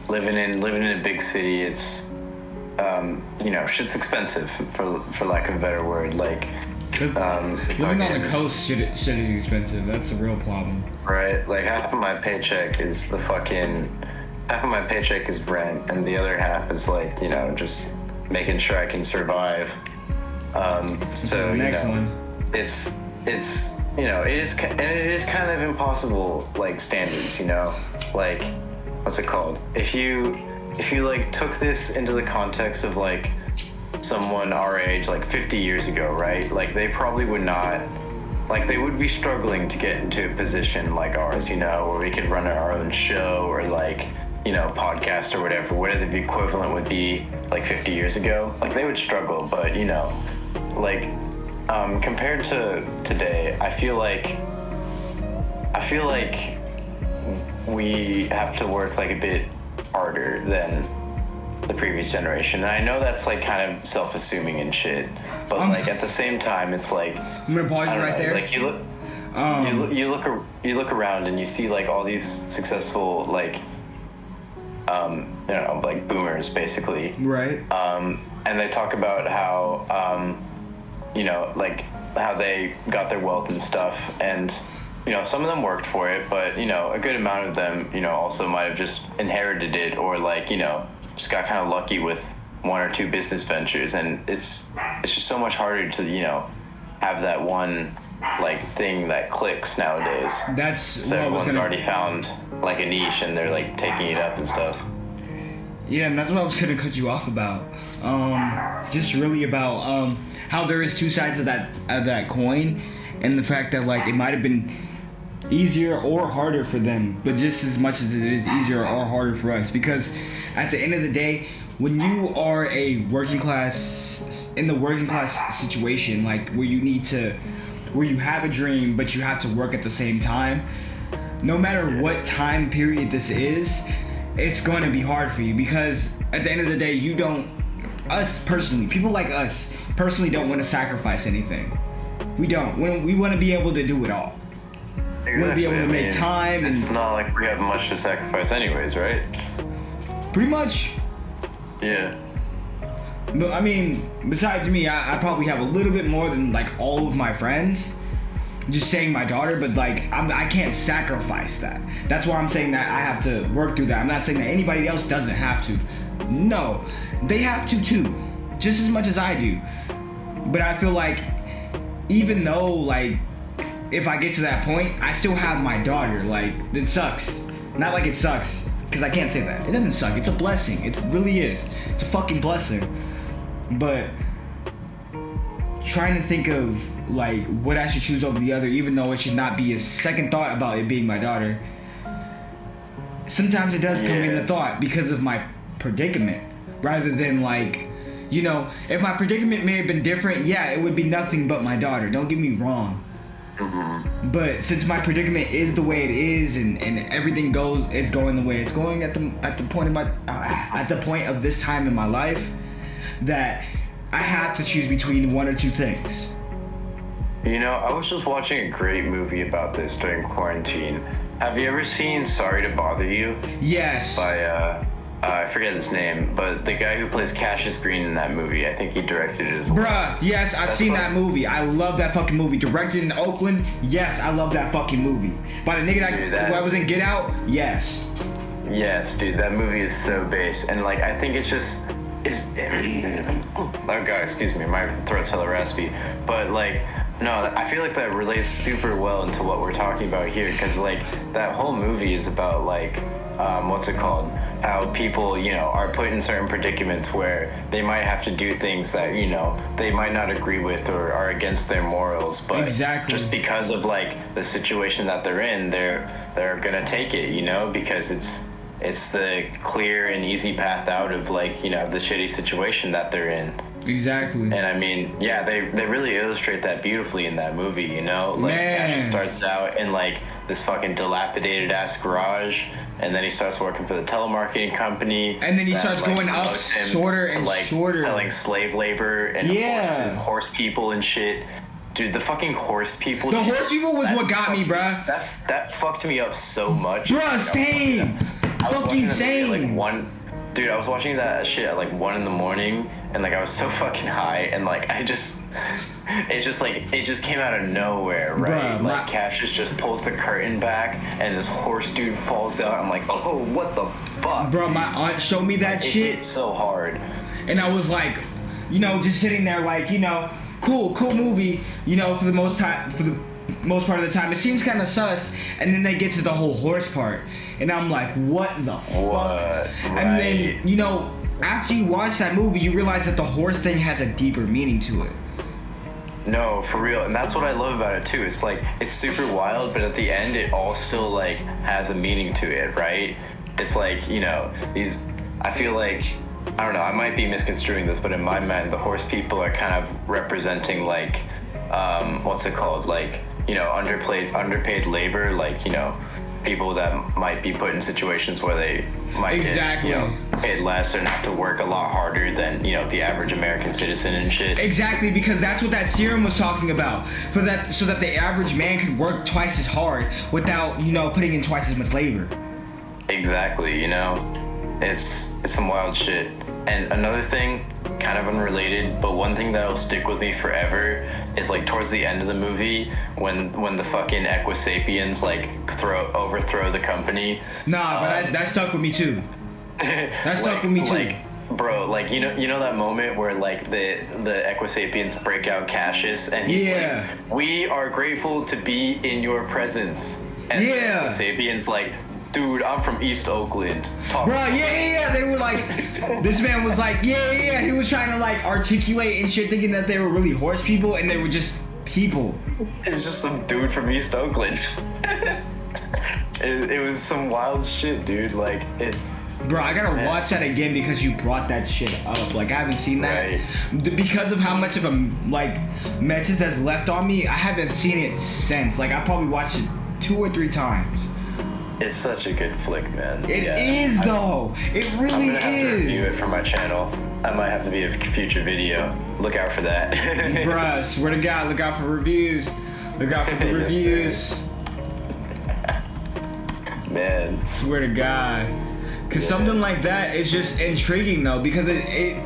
[SPEAKER 1] living in a big city. It's you know, shit's expensive for lack of a better word. Like
[SPEAKER 2] living on the coast, shit is expensive. That's the real problem.
[SPEAKER 1] Right? Like half of my paycheck is rent, and the other half is like, you know, just making sure I can survive. So
[SPEAKER 2] the next
[SPEAKER 1] you know,
[SPEAKER 2] one.
[SPEAKER 1] it's you know, it is kind of impossible, like, standards, you know, like, what's it called? If you like took this into the context of like someone our age, like 50 years ago, right? Like they probably would not, like they would be struggling to get into a position like ours, you know, where we could run our own show or like, you know, podcast or whatever the equivalent would be like 50 years ago. Like they would struggle, but you know, like compared to today, I feel like we have to work like a bit harder than the previous generation. And I know that's like kind of self-assuming and shit, but like at the same time, it's like
[SPEAKER 2] I'm gonna pause you right there.
[SPEAKER 1] Like you look around and you see like all these successful like you know, like boomers basically,
[SPEAKER 2] right?
[SPEAKER 1] And they talk about how you know, like how they got their wealth and stuff, and you know, some of them worked for it, but you know, a good amount of them, you know, also might have just inherited it, or like, you know, just got kind of lucky with one or two business ventures. And it's just so much harder to, you know, have that one like thing that clicks nowadays.
[SPEAKER 2] That's
[SPEAKER 1] so everyone's already found like a niche and they're like taking it up and stuff.
[SPEAKER 2] Yeah, and that's what I was gonna cut you off about. Just really about how there is two sides of that coin, and the fact that like it might have been easier or harder for them, but just as much as it is easier or harder for us. Because at the end of the day, when you are in the working class situation, like where you have a dream but you have to work at the same time, no matter what time period this is, it's going to be hard for you. Because at the end of the day, people like us personally don't want to sacrifice anything. We don't. We want to be able to do it all.
[SPEAKER 1] Exactly.
[SPEAKER 2] We want to be able to make time.
[SPEAKER 1] It's not like we have much to sacrifice anyways, right?
[SPEAKER 2] Pretty much.
[SPEAKER 1] Yeah.
[SPEAKER 2] But I mean, besides me, I probably have a little bit more than like all of my friends. Just saying my daughter, but like I can't sacrifice that. That's why I'm saying that I have to work through that. I'm not saying that anybody else doesn't have to. No, they have to too, just as much as I do. But I feel like even though like if I get to that point, I still have my daughter. Like it sucks. Not like it sucks, because I can't say that. It doesn't suck. It's a blessing. It really is. It's a fucking blessing. But trying to think of like what I should choose over the other, even though it should not be a second thought about it being my daughter, sometimes it does come into thought because of my predicament, rather than like, you know, if my predicament may have been different, yeah, it would be nothing but my daughter, don't get me wrong. Mm-hmm. But since my predicament is the way it is, and everything is going the way it's going at the point of this time in my life, that I have to choose between one or two things.
[SPEAKER 1] You know, I was just watching a great movie about this during quarantine. Have you ever seen Sorry to Bother You?
[SPEAKER 2] Yes.
[SPEAKER 1] By, I forget his name, but the guy who plays Cassius Green in that movie, I think he directed it as well.
[SPEAKER 2] Bruh, yes, I've seen that movie. I love that fucking movie. Directed in Oakland, yes, I love that fucking movie. By the nigga who was in Get Out, yes.
[SPEAKER 1] Yes, dude, that movie is so base. And, like, I think it's just... oh god, excuse me, my throat's hella raspy. But, like... No, I feel like that relates super well into what we're talking about here, because like that whole movie is about like what's it called, how people, you know, are put in certain predicaments where they might have to do things that, you know, they might not agree with or are against their morals, but just because of like the situation that they're in, they're gonna take it, you know, because it's the clear and easy path out of like, you know, the shitty situation that they're in.
[SPEAKER 2] Exactly.
[SPEAKER 1] And I mean, yeah, they really illustrate that beautifully in that movie, you know? Like, Cash starts out in, like, this fucking dilapidated-ass garage, and then he starts working for the telemarketing company.
[SPEAKER 2] And then he starts going up shorter and shorter.
[SPEAKER 1] Selling slave labor and horse people and shit. Dude, the fucking horse people.
[SPEAKER 2] The horse people was what got me, bruh.
[SPEAKER 1] That fucked me up so much.
[SPEAKER 2] Bruh, same. Fucking same.
[SPEAKER 1] Dude, I was watching that shit at like 1 a.m, and like I was so fucking high, and like it just came out of nowhere, right?
[SPEAKER 2] Bruh,
[SPEAKER 1] like Cassius just pulls the curtain back, and this horse dude falls out. I'm like, oh, what the fuck?
[SPEAKER 2] Bro, my aunt showed me that shit.
[SPEAKER 1] It hit so hard.
[SPEAKER 2] And I was like, you know, just sitting there like, you know, cool movie, you know, for the most part of the time. It seems kind of sus, and then they get to the whole horse part, and I'm like, what the fuck?
[SPEAKER 1] Right.
[SPEAKER 2] And then, you know, after you watch that movie, you realize that the horse thing has a deeper meaning to it.
[SPEAKER 1] No, for real. And that's what I love about it too. It's like, it's super wild, but at the end it all still like has a meaning to it, right? It's like, you know, I feel like, I don't know, I might be misconstruing this, but in my mind, the horse people are kind of representing like, what's it called? Like, you know, underpaid labor, like, you know, people that might be put in situations where they might get, you know, paid less and have to work a lot harder than, you know, the average American citizen and shit.
[SPEAKER 2] Exactly, because that's what that serum was talking about. So that the average man could work twice as hard without, you know, putting in twice as much labor.
[SPEAKER 1] Exactly, you know, it's some wild shit. And another thing, kind of unrelated, but one thing that'll stick with me forever is like towards the end of the movie when the fucking Equisapiens like overthrow the company.
[SPEAKER 2] Nah, but that stuck with me too. That stuck with me too.
[SPEAKER 1] Like, bro, like you know that moment where like the Equisapiens break out Cassius and he's like, "We are grateful to be in your presence." And the Equisapiens like, dude, I'm from East Oakland.
[SPEAKER 2] Bro, yeah. They were like, this man was like, yeah. He was trying to like articulate and shit, thinking that they were really horse people, and they were just people.
[SPEAKER 1] It was just some dude from East Oakland. it was some wild shit, dude. Like, it's...
[SPEAKER 2] Bro, I gotta watch that again because you brought that shit up. Like, I haven't seen that. Right. Because of how much of a, like, message that's left on me, I haven't seen it since. Like, I probably watched it 2 or 3 times.
[SPEAKER 1] It's such a good flick, man.
[SPEAKER 2] It is, though. It really is.
[SPEAKER 1] I'm gonna have to review it for my channel. I might have to be a future video. Look out for that.
[SPEAKER 2] Bruh, swear to God, look out for reviews. Look out for the reviews.
[SPEAKER 1] Man.
[SPEAKER 2] Swear to God. Because something like that is just intriguing, though, because it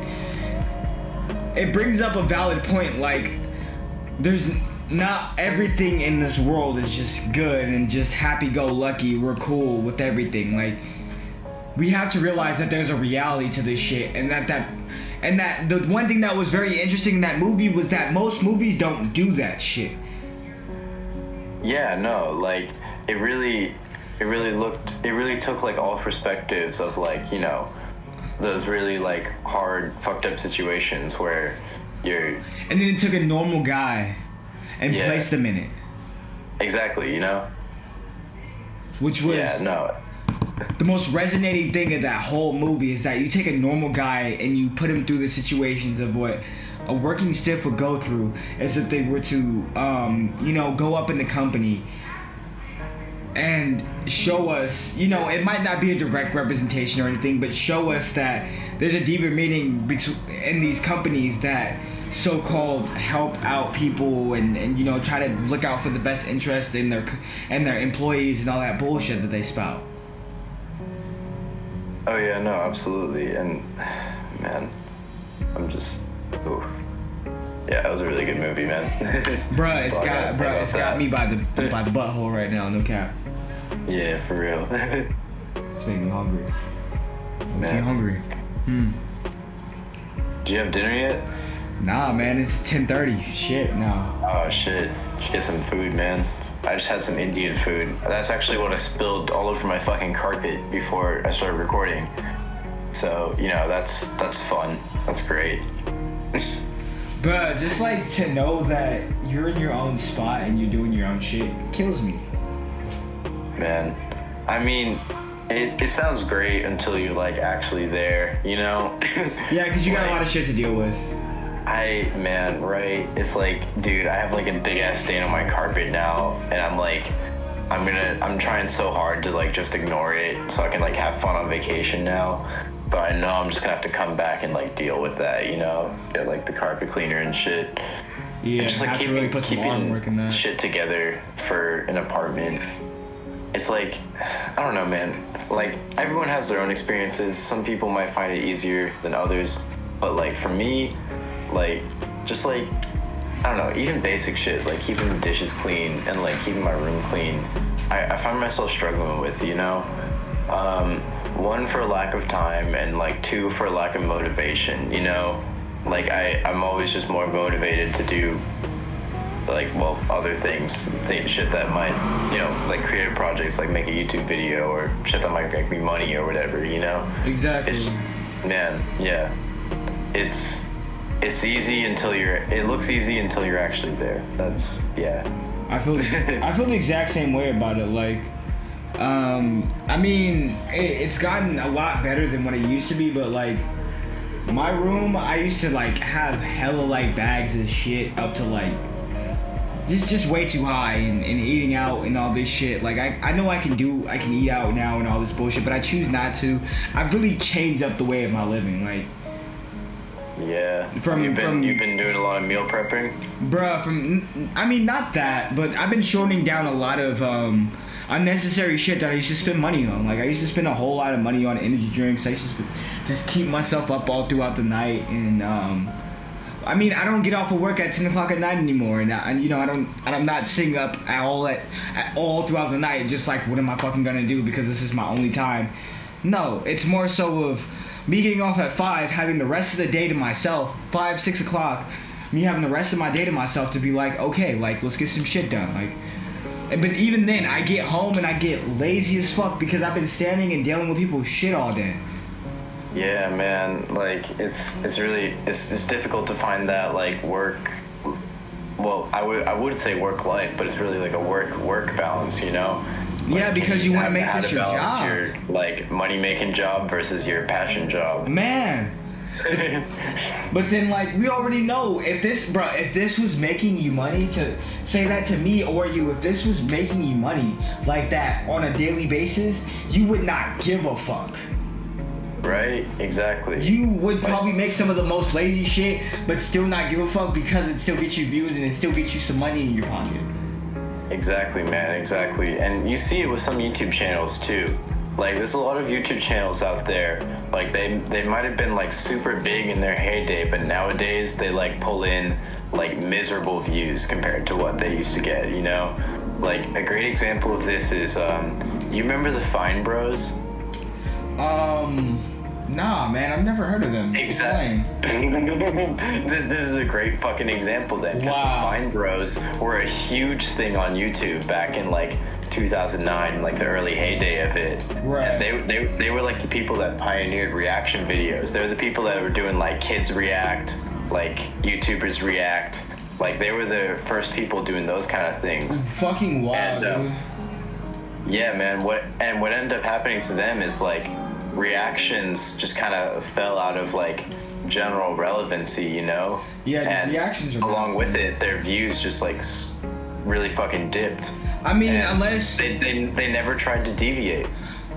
[SPEAKER 2] brings up a valid point. Like, there's... not everything in this world is just good and just happy-go-lucky. We're cool with everything. Like, we have to realize that there's a reality to this shit, and that the one thing that was very interesting in that movie was that most movies don't do that shit.
[SPEAKER 1] Yeah, no, like it really took like all perspectives of like, you know, those really like hard, fucked up situations where you're.
[SPEAKER 2] And then it took a normal guy and placed them in it.
[SPEAKER 1] Exactly, you know?
[SPEAKER 2] Which was the most resonating thing of that whole movie is that you take a normal guy and you put him through the situations of what a working stiff would go through as if they were to, you know, go up in the company and show us, you know, it might not be a direct representation or anything, but show us that there's a deeper meaning in these companies that so-called help out people and you know, try to look out for the best interest in their employees and all that bullshit that they spout.
[SPEAKER 1] Oh yeah, no, absolutely. And man, I'm just yeah, that was a really good movie, man.
[SPEAKER 2] Bruh, it's got me by the butthole right now, no cap.
[SPEAKER 1] Yeah, for real.
[SPEAKER 2] It's making me hungry. I'm hungry.
[SPEAKER 1] Do you have dinner yet?
[SPEAKER 2] Nah, man, it's 10:30. Shit, no.
[SPEAKER 1] Oh shit. Should get some food, man. I just had some Indian food. That's actually what I spilled all over my fucking carpet before I started recording. So, you know, that's fun. That's great.
[SPEAKER 2] Bruh, just like to know that you're in your own spot and you're doing your own shit kills me.
[SPEAKER 1] Man, I mean, it sounds great until you're like actually there, you know?
[SPEAKER 2] Yeah, because you got a lot of shit to deal with.
[SPEAKER 1] Man, right? It's like, dude, I have like a big ass stain on my carpet now, and I'm like, I'm trying so hard to like just ignore it so I can like have fun on vacation now. But I know I'm just gonna have to come back and like deal with that, you know? Get like the carpet cleaner and shit.
[SPEAKER 2] Yeah,
[SPEAKER 1] and just like
[SPEAKER 2] have to really put some hard work in that.
[SPEAKER 1] shit together for an apartment. It's like, I don't know, man. Like, everyone has their own experiences. Some people might find it easier than others. But like for me, like, just like, I don't know, even basic shit, like keeping the dishes clean and like keeping my room clean, I find myself struggling with, you know? One, for lack of time, and like two, for lack of motivation, you know? Like I'm always just more motivated to do like, well, other things, shit that might, you know, like creative projects, like make a YouTube video or shit that might make me money or whatever, you know?
[SPEAKER 2] Exactly.
[SPEAKER 1] Man, yeah. It's easy until it looks easy until you're actually there. That's, yeah.
[SPEAKER 2] I feel the exact same way about it. Like, I mean, it's gotten a lot better than what it used to be, but like, my room, I used to like have hella like bags of shit up to like, just way too high, and eating out and all this shit. Like, I know I can eat out now and all this bullshit, but I choose not to. I've really changed up the way of my living, like.
[SPEAKER 1] Yeah. You've been doing a lot of meal prepping?
[SPEAKER 2] Bruh, I mean, not that, but I've been shortening down a lot of unnecessary shit that I used to spend money on. Like, I used to spend a whole lot of money on energy drinks. I used to just keep myself up all throughout the night, and I mean, I don't get off of work at 10 o'clock at night anymore, and you know, I'm not sitting up at all throughout the night, just like, what am I fucking gonna do because this is my only time. No, it's more so of me getting off at 5, having the rest of the day to myself, 5, 6 o'clock, me having the rest of my day to myself to be like, okay, like, let's get some shit done. Like, but even then, I get home and I get lazy as fuck because I've been standing and dealing with people's shit all day.
[SPEAKER 1] Yeah, man, like, it's really difficult to find that, like, work, well, I would say work life, but it's really like a work balance, you know? Like,
[SPEAKER 2] yeah, because you want to make this your job.
[SPEAKER 1] Your like money making job versus your passion job.
[SPEAKER 2] Man. But then, like, we already know if this was making you money, to say that to me or you, if this was making you money like that on a daily basis, you would not give a fuck.
[SPEAKER 1] Right, exactly.
[SPEAKER 2] You would probably make some of the most lazy shit, but still not give a fuck because it still gets you views and it still gets you some money in your pocket.
[SPEAKER 1] Exactly, man, exactly. And you see it with some YouTube channels too. Like, there's a lot of YouTube channels out there, like they might have been like super big in their heyday, but nowadays they like pull in like miserable views compared to what they used to get, you know? Like, a great example of this is, you remember the Fine Bros?
[SPEAKER 2] Nah, man, I've never heard of them.
[SPEAKER 1] Exactly. This is a great fucking example then, because the Fine Bros were a huge thing on YouTube back in like 2009, like the early heyday of it.
[SPEAKER 2] Right.
[SPEAKER 1] And they were like the people that pioneered reaction videos. They were the people that were doing like kids react, like YouTubers react. Like, they were the first people doing those kind of things.
[SPEAKER 2] Fucking wild, dude.
[SPEAKER 1] Yeah, man. What ended up happening to them is like reactions just kind of fell out of like general relevancy, you know?
[SPEAKER 2] Yeah,
[SPEAKER 1] and
[SPEAKER 2] reactions are
[SPEAKER 1] along with it, their views just like really fucking dipped.
[SPEAKER 2] I mean,
[SPEAKER 1] and
[SPEAKER 2] unless
[SPEAKER 1] they never tried to deviate,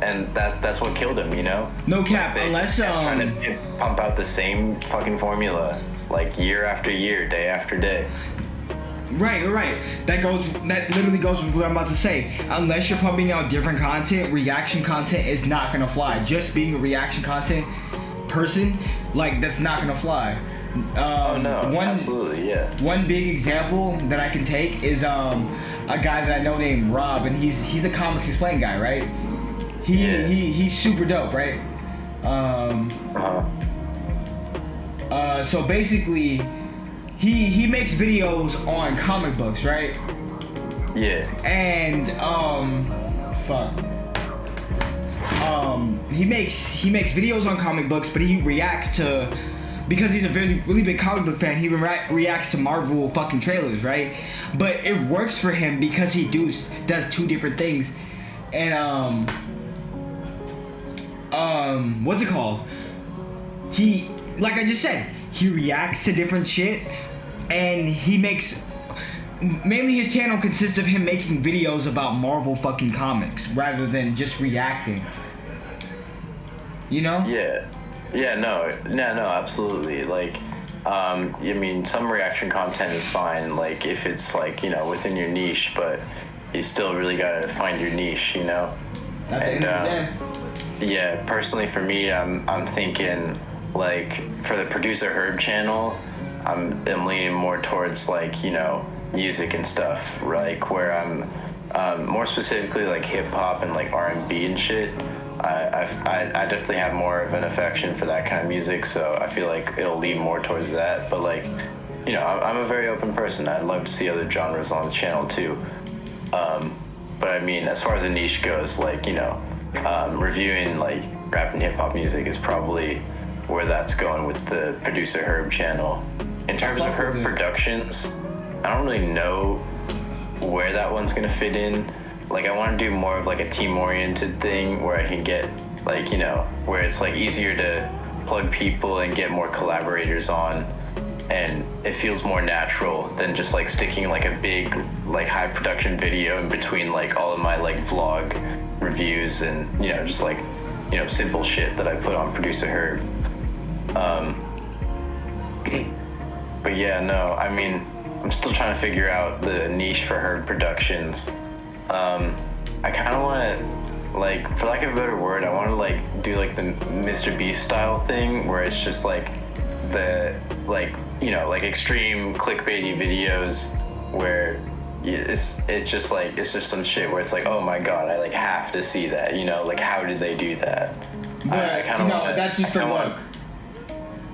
[SPEAKER 1] and that's what killed them, you know?
[SPEAKER 2] No cap.
[SPEAKER 1] Like,
[SPEAKER 2] unless
[SPEAKER 1] trying to pump out the same fucking formula like year after year, day after day.
[SPEAKER 2] Right. That literally goes with what I'm about to say. Unless you're pumping out different content, reaction content is not gonna fly. Just being a reaction content person, like, that's not gonna fly.
[SPEAKER 1] Oh no, absolutely, yeah.
[SPEAKER 2] One big example that I can take is a guy that I know named Rob, and he's a comics explain guy, right? He's super dope, right? So basically, he makes videos on comic books, right?
[SPEAKER 1] Yeah.
[SPEAKER 2] And he makes videos on comic books, but he reacts to, because he's a really big comic book fan, he reacts to Marvel fucking trailers, right? But it works for him because he does two different things. And what's it called? like I just said, he reacts to different shit, and he makes. Mainly his channel consists of him making videos about Marvel fucking comics rather than just reacting. You know?
[SPEAKER 1] Yeah, no, absolutely. Like, I mean, some reaction content is fine, like, if it's, like, you know, within your niche, but you still really gotta find your niche, you know?
[SPEAKER 2] At the end of the day.
[SPEAKER 1] Yeah, personally for me, I'm thinking, like, for the Producer Herb channel, I'm leaning more towards, like, you know, music and stuff, like, where I'm more specifically, like, hip-hop and, like, R&B and shit. I definitely have more of an affection for that kind of music, so I feel like it'll lean more towards that. But, like, you know, I'm a very open person. I'd love to see other genres on the channel too. But I mean, as far as a niche goes, like, you know, reviewing like rap and hip hop music is probably where that's going with the Producer Herb channel. In terms of Herb Productions, I don't really know where that one's gonna fit in. Like, I want to do more of like a team-oriented thing where I can get, like, you know, where it's like easier to plug people and get more collaborators on, and it feels more natural than just like sticking like a big, like, high production video in between like all of my like vlog reviews and, you know, just like, you know, simple shit that I put on Producer Herb. But yeah, no, I mean, I'm still trying to figure out the niche for Herb Productions. I kind of want to, like, for lack of a better word, I want to like do like the Mr. Beast style thing where it's just like the, like, you know, like extreme clickbaity videos where it's just some shit where it's like, oh my god, I like have to see that, you know, like, how did they do that?
[SPEAKER 2] But I kind of want, that's just the look.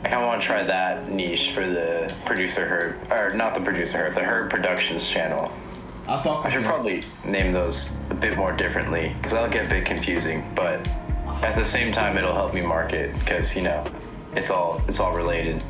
[SPEAKER 1] I kind of want to try that niche for the Producer Herb, or not the Producer Herb, the Herb Productions channel. I should probably name those a bit more differently, because that'll get a bit confusing, but at the same time it'll help me market, because, you know, it's all related.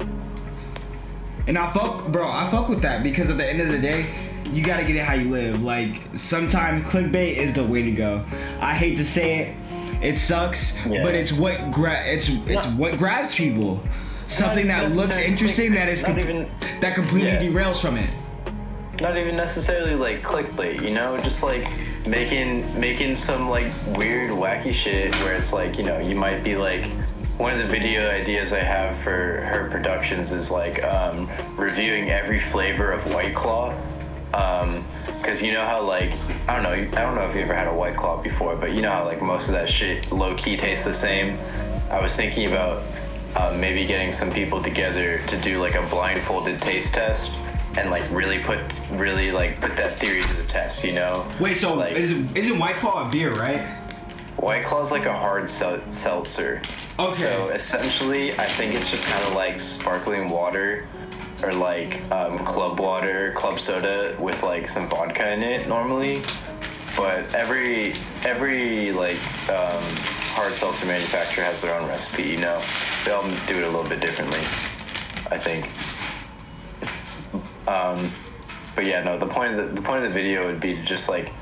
[SPEAKER 2] And I fuck with that, because at the end of the day, you gotta get it how you live. Like, sometimes clickbait is the way to go. I hate to say it sucks, but it's what what grabs people. Something that looks interesting that completely derails from it.
[SPEAKER 1] Not even necessarily like clickbait, you know, just like making some like weird wacky shit where it's like, you know, you might be like, one of the video ideas I have for her productions is like reviewing every flavor of White Claw, because you know how, like, I don't know if you ever had a White Claw before, but you know how like most of that shit low-key tastes the same. I was thinking about maybe getting some people together to do like a blindfolded taste test and like really put that theory to the test, you know?
[SPEAKER 2] Wait, so like, isn't White Claw a beer, right?
[SPEAKER 1] White Claw's like a hard seltzer.
[SPEAKER 2] Okay.
[SPEAKER 1] So essentially, I think it's just kind of like sparkling water or like club soda with like some vodka in it normally. But every like hard seltzer manufacturer has their own recipe, you know? They all do it a little bit differently, I think. But yeah, no, the point of the video would be to just like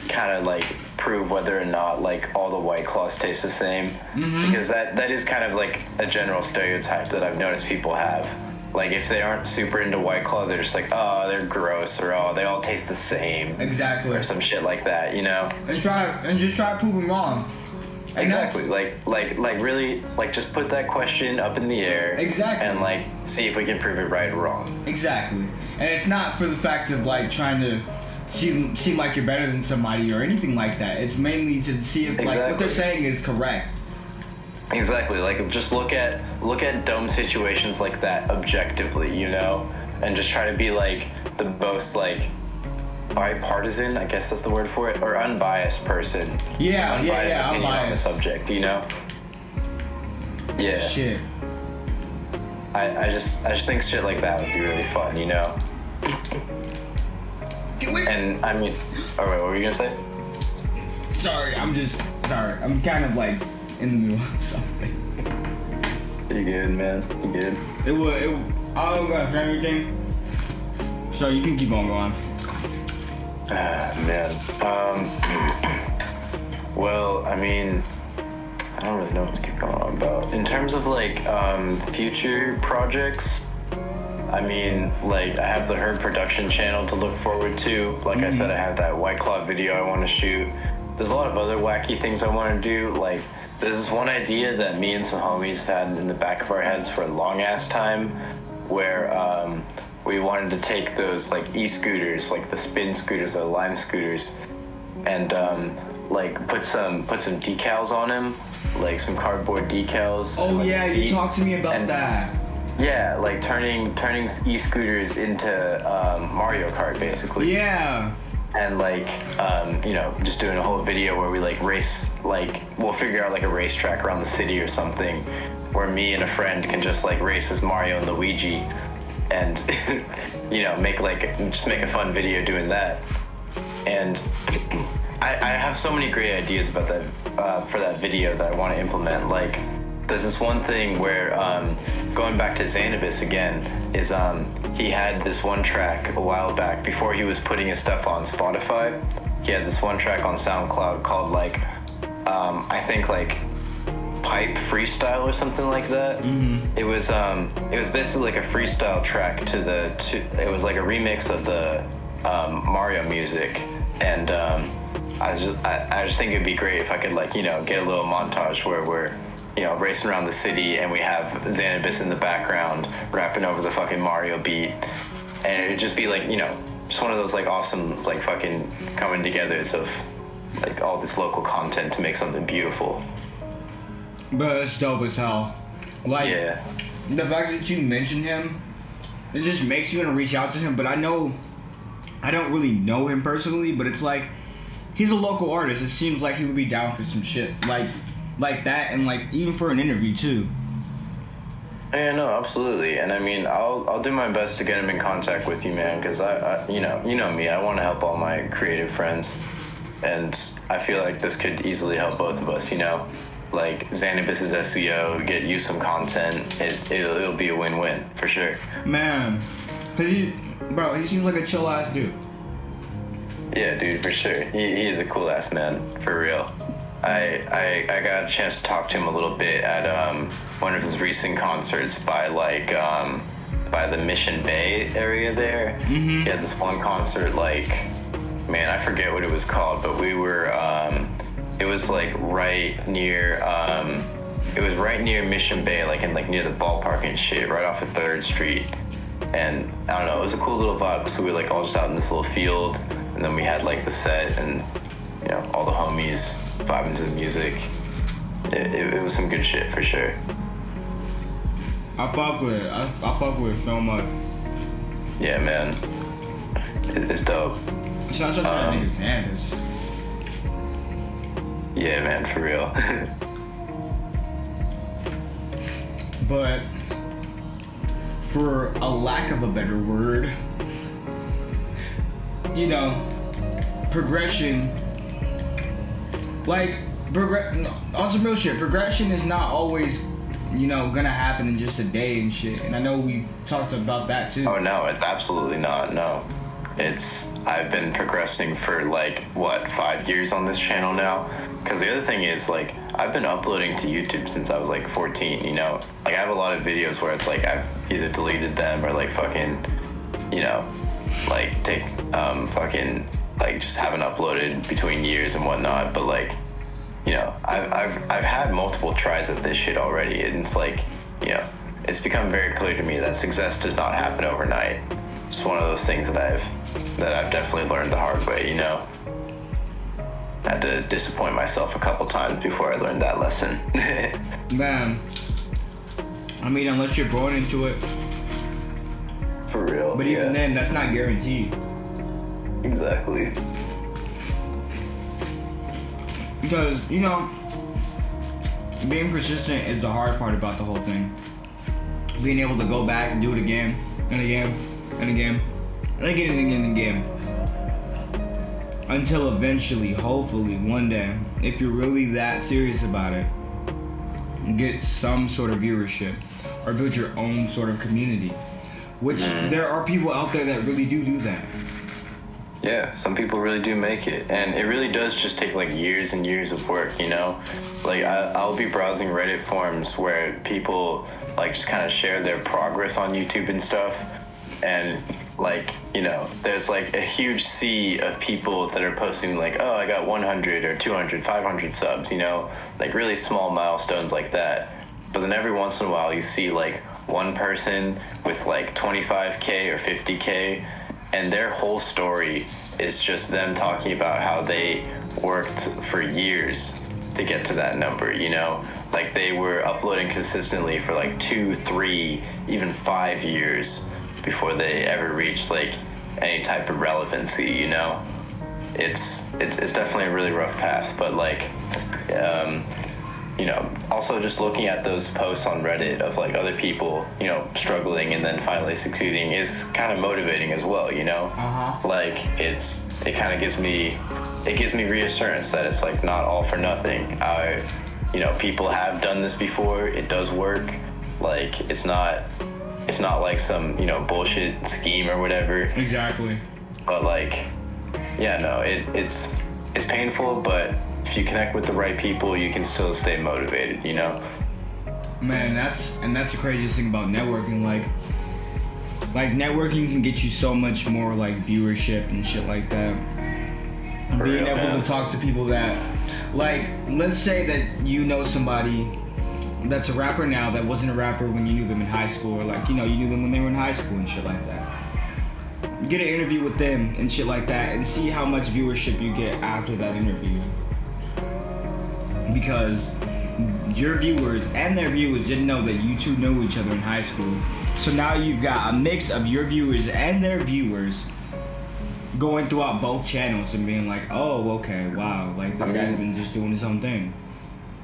[SPEAKER 1] kind of like prove whether or not like all the White Claws taste the same, because that is kind of like a general stereotype that I've noticed people have. Like, if they aren't super into White Claw, they're just like, oh, they're gross, or oh, they all taste the same.
[SPEAKER 2] Exactly.
[SPEAKER 1] Or some shit like that, you know?
[SPEAKER 2] And just try to prove them wrong. And
[SPEAKER 1] exactly. Like really, like, just put that question up in the air.
[SPEAKER 2] Exactly.
[SPEAKER 1] And like see if we can prove it right or wrong.
[SPEAKER 2] Exactly. And it's not for the fact of like trying to seem like you're better than somebody or anything like that. It's mainly to see if like what they're saying is correct.
[SPEAKER 1] Exactly. Like, just look at dumb situations like that objectively, you know, and just try to be like the most like bipartisan, I guess that's the word for it, or unbiased person. Unbiased opinion on the subject, you know. Yeah.
[SPEAKER 2] Shit.
[SPEAKER 1] I just think shit like that would be really fun, you know. And I mean, all right, what were you gonna say?
[SPEAKER 2] Sorry. I'm kind of like in the middle of something.
[SPEAKER 1] You good, man? You good?
[SPEAKER 2] I'll go for everything. So you can keep on going.
[SPEAKER 1] Ah, man. Well, I mean, don't really know what to keep going on about. In terms of like future projects, I mean, like I have the Herb production channel to look forward to. Like I said, I have that White Claw video I want to shoot. There's a lot of other wacky things I want to do. Like there's this one idea that me and some homies have had in the back of our heads for a long ass time, where we wanted to take those like e-scooters, like the spin scooters, the Lime scooters, and like put some decals on them, like some cardboard decals.
[SPEAKER 2] Oh yeah, you talked to me about that.
[SPEAKER 1] Yeah, like turning e-scooters into Mario Kart basically.
[SPEAKER 2] Yeah.
[SPEAKER 1] And like you know, just doing a whole video where we like race, like we'll figure out like a racetrack around the city or something, where me and a friend can just like race as Mario and Luigi, and you know, make a fun video doing that. And I have so many great ideas about that for that video that I want to implement. Like there's this one thing where going back to Xanabis again is he had this one track a while back before he was putting his stuff on Spotify. He had this one track on SoundCloud called like I think like Pipe Freestyle or something like that. It was basically like a freestyle track it was like a remix of the Mario music, and I just think it'd be great if I could like, you know, get a little montage where we're, you know, racing around the city and we have Xanabis in the background rapping over the fucking Mario beat, and it'd just be like, you know, just one of those like awesome like fucking coming togethers of like all this local content to make something beautiful.
[SPEAKER 2] But it's dope as hell. Like,
[SPEAKER 1] yeah.
[SPEAKER 2] The fact that you mentioned him, it just makes you want to reach out to him. But I know, I don't really know him personally, but it's like, he's a local artist. It seems like he would be down for some shit like that, and like even for an interview too.
[SPEAKER 1] Yeah, no, absolutely. And I mean, I'll do my best to get him in contact with you, man, because I you know me, I want to help all my creative friends, and I feel like this could easily help both of us, you know? Like Xanabis's SEO, get you some content, it'll be a win-win for sure. Man,
[SPEAKER 2] cause he seems like a chill ass dude.
[SPEAKER 1] Yeah, dude, for sure. He is a cool ass man, for real. I got a chance to talk to him a little bit at one of his recent concerts by the Mission Bay area there. He had this one concert, like, man, I forget what it was called, but we were it was like right near Mission Bay, like in like near the ballpark and shit, right off of 3rd Street. And I don't know, it was a cool little vibe. So we were like all just out in this little field, and then we had like the set, and you know, all the homies vibing to the music. It was some good shit for sure.
[SPEAKER 2] I fuck with it so much.
[SPEAKER 1] Yeah, man, it's dope.
[SPEAKER 2] Shout out to that nigga Sanders.
[SPEAKER 1] Yeah, man, for real.
[SPEAKER 2] But for a lack of a better word, you know, progression, like, on some real shit, progression is not always, you know, gonna happen in just a day and shit. And I know we talked about that too.
[SPEAKER 1] Oh, no, it's absolutely not, no. I've been progressing for like, 5 years on this channel now? Because the other thing is, like, I've been uploading to YouTube since I was like 14, you know? Like, I have a lot of videos where it's like I've either deleted them or like fucking, you know, like fucking, like just haven't uploaded between years and whatnot. But like, you know, I've had multiple tries at this shit already, and it's like, you know, it's become very clear to me that success does not happen overnight. It's one of those things that I've definitely learned the hard way, you know. I had to disappoint myself a couple times before I learned that lesson.
[SPEAKER 2] Man, I mean, unless you're born into it.
[SPEAKER 1] For real.
[SPEAKER 2] But even then, that's not guaranteed.
[SPEAKER 1] Exactly.
[SPEAKER 2] Because, you know, being persistent is the hard part about the whole thing. Being able to go back and do it again and again and again and again and again and again. Until eventually, hopefully, one day, if you're really that serious about it, get some sort of viewership or build your own sort of community. Which there are people out there that really do that.
[SPEAKER 1] Yeah, some people really do make it, and it really does just take like years and years of work, you know? Like I'll be browsing Reddit forums where people like just kind of share their progress on YouTube and stuff, and like, you know, there's like a huge sea of people that are posting like, oh, I got 100 or 200, 500 subs, you know, like really small milestones like that. But then every once in a while you see like one person with like 25K or 50K, and their whole story is just them talking about how they worked for years to get to that number, you know? Like they were uploading consistently for like 2, 3, even 5 years before they ever reached like any type of relevancy, you know? It's definitely a really rough path, but like, you know, also just looking at those posts on Reddit of like other people, you know, struggling and then finally succeeding is kind of motivating as well, you know? Like it kind of gives me reassurance that it's like not all for nothing. You know, people have done this before. It does work. Like it's not like some, you know, bullshit scheme or whatever.
[SPEAKER 2] Exactly.
[SPEAKER 1] But like, yeah, no, it's painful, but if you connect with the right people, you can still stay motivated, you know?
[SPEAKER 2] Man, that's the craziest thing about networking. Like networking can get you so much more like viewership and shit like that.
[SPEAKER 1] For
[SPEAKER 2] Being
[SPEAKER 1] real,
[SPEAKER 2] able
[SPEAKER 1] man.
[SPEAKER 2] to talk to people that, like, let's say that you know somebody that's a rapper now that wasn't a rapper when you knew them in high school, or like, you know, you knew them when they were in high school and shit like that. Get an interview with them and shit like that and see how much viewership you get after that interview. Because your viewers and their viewers didn't know that you two knew each other in high school. So now you've got a mix of your viewers and their viewers going throughout both channels and being like, oh, okay, wow, like this guy's been just doing his own thing.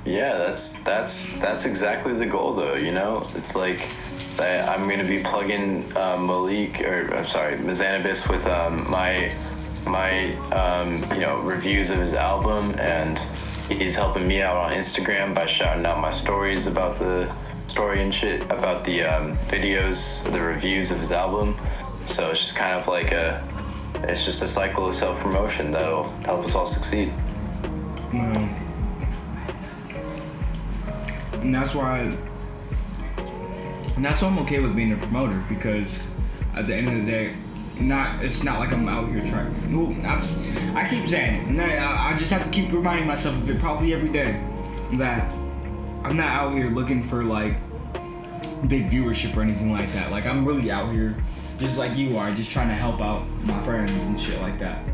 [SPEAKER 1] Yeah, that's exactly the goal, though. You know, it's like I'm gonna be plugging Mazanabis with my you know, reviews of his album, and he's helping me out on Instagram by shouting out my stories about the story and shit about the videos, the reviews of his album. So it's just kind of like it's just a cycle of self-promotion that'll help us all succeed.
[SPEAKER 2] And that's why I'm okay with being a promoter, because at the end of the day, it's not like I'm out here trying. Well, I keep saying it, and I just have to keep reminding myself of it probably every day, that I'm not out here looking for like big viewership or anything like that. Like I'm really out here just like you are, just trying to help out my friends and shit like that.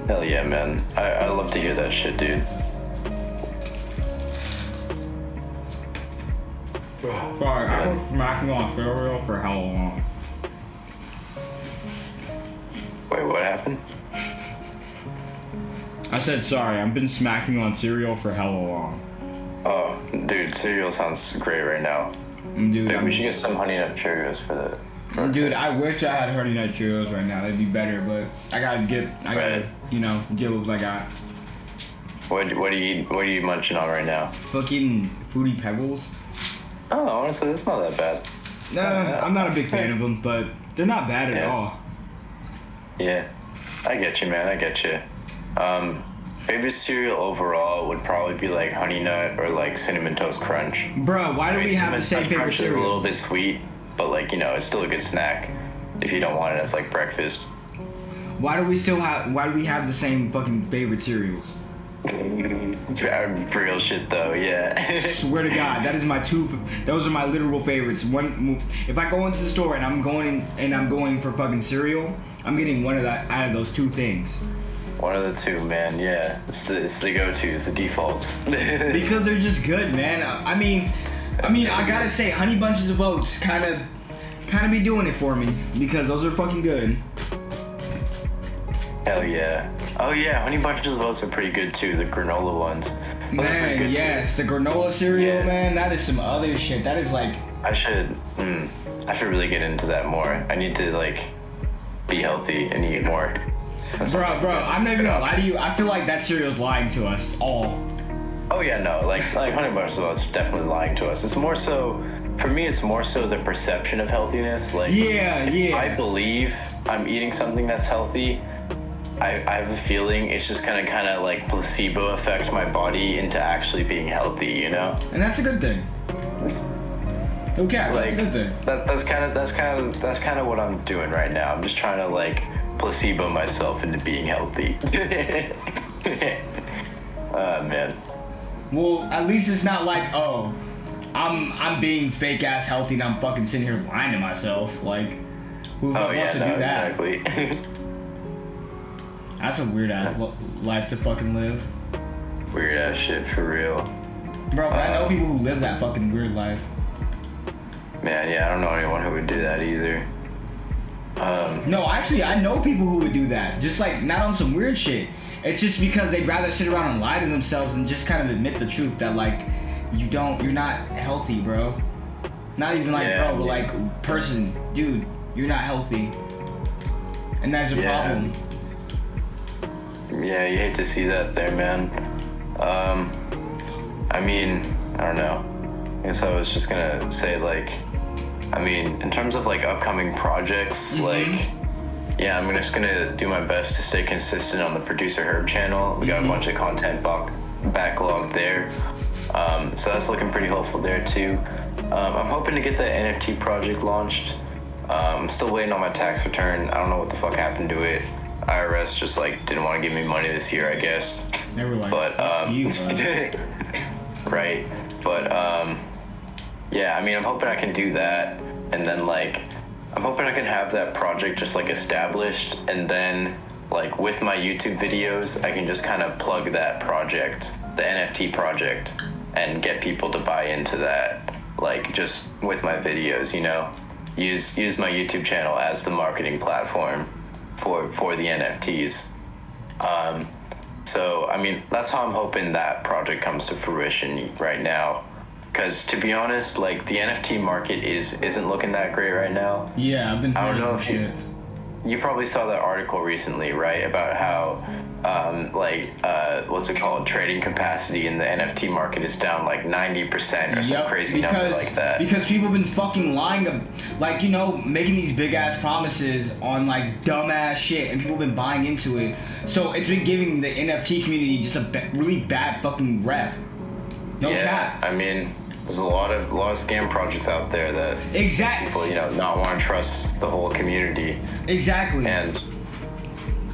[SPEAKER 1] Hell yeah, man. I love to hear that shit, dude.
[SPEAKER 2] Sorry, I was smacking on cereal for how long?
[SPEAKER 1] Wait, what happened?
[SPEAKER 2] I said sorry, I've been smacking on cereal for hella long.
[SPEAKER 1] Oh, dude, cereal sounds great right now.
[SPEAKER 2] Dude,
[SPEAKER 1] Maybe we should get some Honey Nut Cheerios for that.
[SPEAKER 2] Dude, I wish I had Honey Nut Cheerios right now. That'd be better, but I gotta, you know, get what I got.
[SPEAKER 1] What are you munching on right now?
[SPEAKER 2] Fucking Fruity Pebbles.
[SPEAKER 1] Oh, honestly, that's not that bad.
[SPEAKER 2] No, I'm not a big fan of them, but they're not bad at all.
[SPEAKER 1] Yeah, I get you, man. I get you. Favorite cereal overall would probably be like Honey Nut or like Cinnamon Toast Crunch.
[SPEAKER 2] Bro, why do we have the same favorite
[SPEAKER 1] Crunch
[SPEAKER 2] cereal?
[SPEAKER 1] is a little bit sweet, but like, you know, it's still a good snack if you don't want it as like breakfast.
[SPEAKER 2] Why do we have the same fucking favorite cereals?
[SPEAKER 1] Real shit though, yeah.
[SPEAKER 2] Swear to God, those are my literal favorites. If I go into the store and I'm going for fucking cereal, I'm getting one of that out of those two things.
[SPEAKER 1] One of the two, man. Yeah, it's the go-tos, the defaults.
[SPEAKER 2] Because they're just good, man. I mean, I gotta say, Honey Bunches of Oats kind of be doing it for me, because those are fucking good.
[SPEAKER 1] Hell yeah. Oh yeah, Honey Bunches of Oats are pretty good too. The granola ones.
[SPEAKER 2] Man, yes, the granola cereal, man. That is some other shit. That is like.
[SPEAKER 1] I should really get into that more. I need to like be healthy and eat more.
[SPEAKER 2] Bro, I'm not even gonna lie to you. I feel like that cereal's lying to us all.
[SPEAKER 1] Oh yeah, no, like Honey Bunches of Oats are definitely lying to us. It's more so, for me, it's more so the perception of healthiness. Like,
[SPEAKER 2] yeah.
[SPEAKER 1] I believe I'm eating something that's healthy, I have a feeling it's just gonna kind of like placebo affect my body into actually being healthy, you know?
[SPEAKER 2] And that's a good thing. Okay,
[SPEAKER 1] Like,
[SPEAKER 2] that's a good thing.
[SPEAKER 1] that's kind of what I'm doing right now. I'm just trying to like placebo myself into being healthy. Man.
[SPEAKER 2] Well, at least it's not like, oh, I'm being fake ass healthy and I'm fucking sitting here lying to myself. Like, who the fuck wants to do that?
[SPEAKER 1] Exactly.
[SPEAKER 2] That's a weird ass life to fucking live.
[SPEAKER 1] Weird ass shit for real.
[SPEAKER 2] Bro, but I know people who live that fucking weird life.
[SPEAKER 1] Man, yeah, I don't know anyone who would do that either.
[SPEAKER 2] No, actually, I know people who would do that. Just like, not on some weird shit. It's just because they'd rather sit around and lie to themselves and just kind of admit the truth that, like, you're not healthy, bro. Not even like, bro, but like, person, dude, you're not healthy. And that's a problem.
[SPEAKER 1] Yeah, you hate to see that there, man. I mean, I don't know. I guess I was just gonna say, like, I mean, in terms of like upcoming projects, like, yeah, I'm just gonna do my best to stay consistent on the ProducerHerb channel. We got a bunch of content backlog there. So that's looking pretty hopeful there too. I'm hoping to get that NFT project launched. I'm still waiting on my tax return. I don't know what the fuck happened to it. IRS just like didn't want to give me money this year, I guess.
[SPEAKER 2] They were like,
[SPEAKER 1] but right. But yeah, I mean, I'm hoping I can do that, and then like I'm hoping I can have that project just like established, and then like with my YouTube videos, I can just kind of plug that project, the NFT project, and get people to buy into that, like just with my videos, you know, use my YouTube channel as the marketing platform for the NFTs. So I mean, that's how I'm hoping that project comes to fruition right now. Because to be honest, like the NFT market isn't looking that great right now.
[SPEAKER 2] Yeah, I've been hearing some shit.
[SPEAKER 1] You probably saw that article recently, right? About how, what's it called? Trading capacity in the NFT market is down like 90% or some crazy number like that.
[SPEAKER 2] Because people have been fucking lying, like, you know, making these big ass promises on like dumb ass shit, and people have been buying into it. So it's been giving the NFT community just a really bad fucking rep. No cap.
[SPEAKER 1] I mean, there's a lot of scam projects out there that people, you know, not want to trust the whole community.
[SPEAKER 2] Exactly.
[SPEAKER 1] And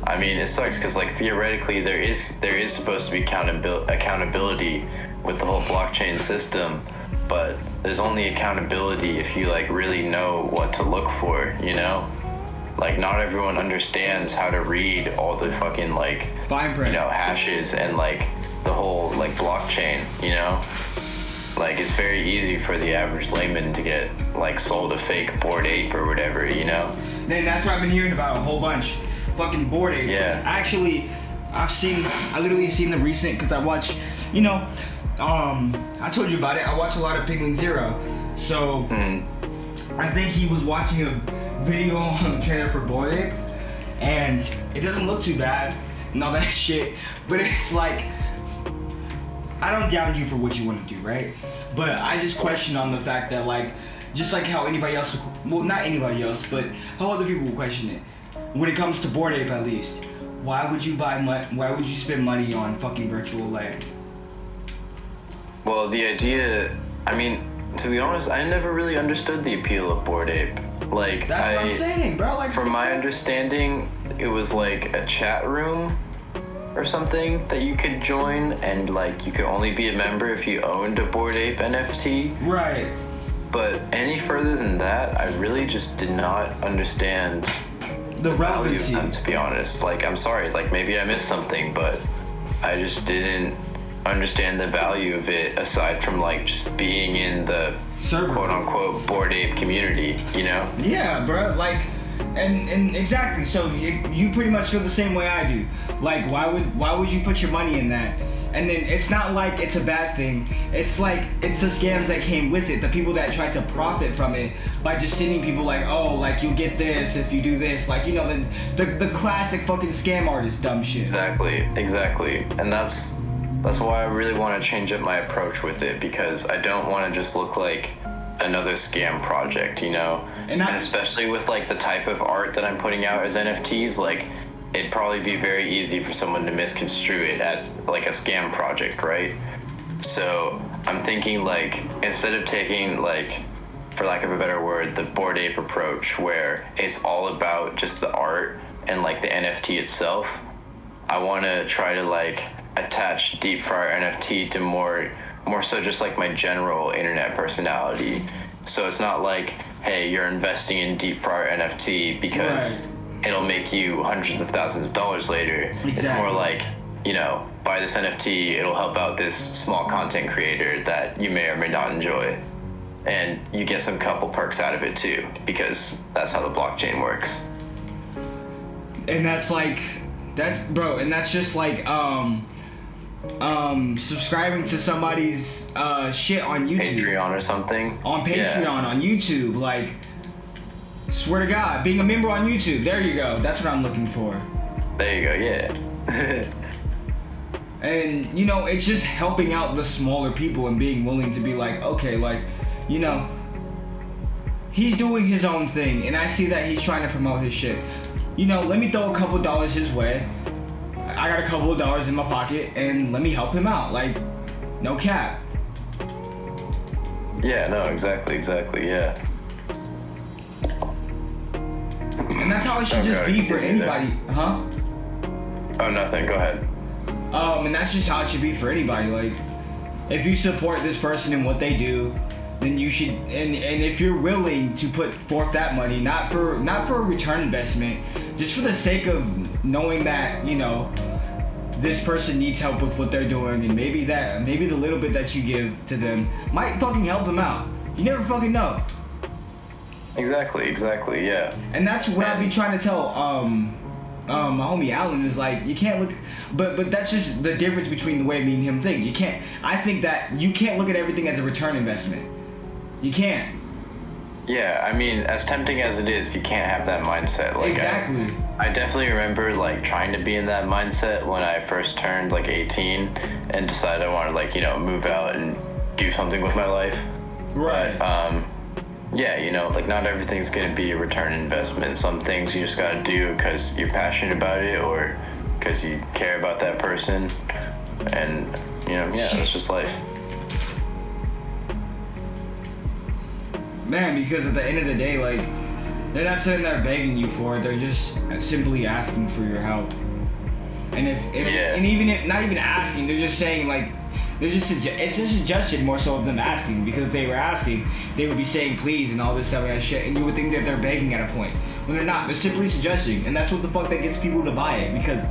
[SPEAKER 1] I mean, it sucks because like theoretically there is supposed to be accountability with the whole blockchain system, but there's only accountability if you like really know what to look for, you know? Like not everyone understands how to read all the fucking like
[SPEAKER 2] fine print,
[SPEAKER 1] you know, hashes and like the whole like blockchain, you know? Like it's very easy for the average layman to get like sold a fake Bored Ape or whatever, you know?
[SPEAKER 2] Then that's what I've been hearing about a whole bunch. Fucking Bored Ape.
[SPEAKER 1] Yeah.
[SPEAKER 2] Actually, I literally seen the recent, because I watch, you know, I told you about it, I watch a lot of Pigling Zero. So, I think he was watching a video on the trailer for Bored Ape, and it doesn't look too bad and all that shit, but it's like, I don't down you for what you want to do, right? But I just question on the fact that, like, just like how anybody else, well, not anybody else, but how other people will question it. When it comes to Bored Ape, at least, why would you spend money on fucking virtual land?
[SPEAKER 1] Well, the idea, I mean, to be honest, I never really understood the appeal of Bored Ape. Like,
[SPEAKER 2] that's what I'm saying, bro. Like,
[SPEAKER 1] from my understanding, it was like a chat room or something that you could join, and like you could only be a member if you owned a Bored Ape NFT.
[SPEAKER 2] Right.
[SPEAKER 1] But any further than that, I really just did not understand
[SPEAKER 2] the relevancy
[SPEAKER 1] value of them, to be honest. Like, I'm sorry, like maybe I missed something, but I just didn't understand the value of it aside from like just being in the quote unquote Bored Ape community, you know?
[SPEAKER 2] Yeah, bro. Like, and exactly. So you pretty much feel the same way I do. Like, why would you put your money in that? And then it's not like it's a bad thing. It's like it's the scams that came with it. The people that tried to profit from it by just sending people like, oh, like you'll get this if you do this. Like, you know, the classic fucking scam artist dumb shit.
[SPEAKER 1] Exactly. And that's why I really want to change up my approach with it, because I don't want to just look like another scam project, you know? And especially with like the type of art that I'm putting out as NFTs, like it'd probably be very easy for someone to misconstrue it as like a scam project, right? So I'm thinking like, instead of taking like, for lack of a better word, the Bored Ape approach, where it's all about just the art and like the NFT itself, I want to try to like attach Deep Fryer NFT to more so just like my general internet personality. So it's not like, hey, you're investing in Deep Fryer NFT because it'll make you hundreds of thousands of dollars later. Exactly. It's more like, you know, buy this NFT, it'll help out this small content creator that you may or may not enjoy. And you get some couple perks out of it too, because that's how the blockchain works.
[SPEAKER 2] And that's just like subscribing to somebody's shit on YouTube.
[SPEAKER 1] Patreon or something.
[SPEAKER 2] On Patreon, on YouTube, like, swear to God, being a member on YouTube. There you go. That's what I'm looking for.
[SPEAKER 1] There you go. Yeah.
[SPEAKER 2] And you know, it's just helping out the smaller people and being willing to be like, okay, like, you know, he's doing his own thing, and I see that he's trying to promote his shit. You know, let me throw a couple dollars his way. I got a couple of dollars in my pocket, and let me help him out. Like, no cap.
[SPEAKER 1] Yeah, no, exactly, yeah.
[SPEAKER 2] And that's how it should just be for anybody, huh?
[SPEAKER 1] Oh, nothing, go ahead.
[SPEAKER 2] And that's just how it should be for anybody. Like, if you support this person and what they do, then you should, and if you're willing to put forth that money, not for a return investment, just for the sake of knowing that, you know, this person needs help with what they're doing, and maybe the little bit that you give to them might fucking help them out. You never fucking know.
[SPEAKER 1] Exactly, yeah.
[SPEAKER 2] And that's what I be trying to tell my homie Alan, is like, you can't look, but that's just the difference between the way me and him think. I think that you can't look at everything as a return investment. You can't.
[SPEAKER 1] Yeah, I mean, as tempting as it is, you can't have that mindset. Like,
[SPEAKER 2] exactly.
[SPEAKER 1] I definitely remember like trying to be in that mindset when I first turned like 18 and decided I wanted, like, you know, move out and do something with my life.
[SPEAKER 2] Right.
[SPEAKER 1] But, yeah, you know, like, not everything's gonna be a return investment. Some things you just gotta do because you're passionate about it or because you care about that person. And, you know, yeah, that's just life.
[SPEAKER 2] Man, because at the end of the day, like, they're not sitting there begging you for it. They're just simply asking for your help. And and even if not even asking, they're just saying, like, it's a suggestion more so of them asking, because if they were asking, they would be saying please and all this stuff and shit, and you would think that they're begging at a point. When they're not, they're simply suggesting, and that's what the fuck that gets people to buy it, because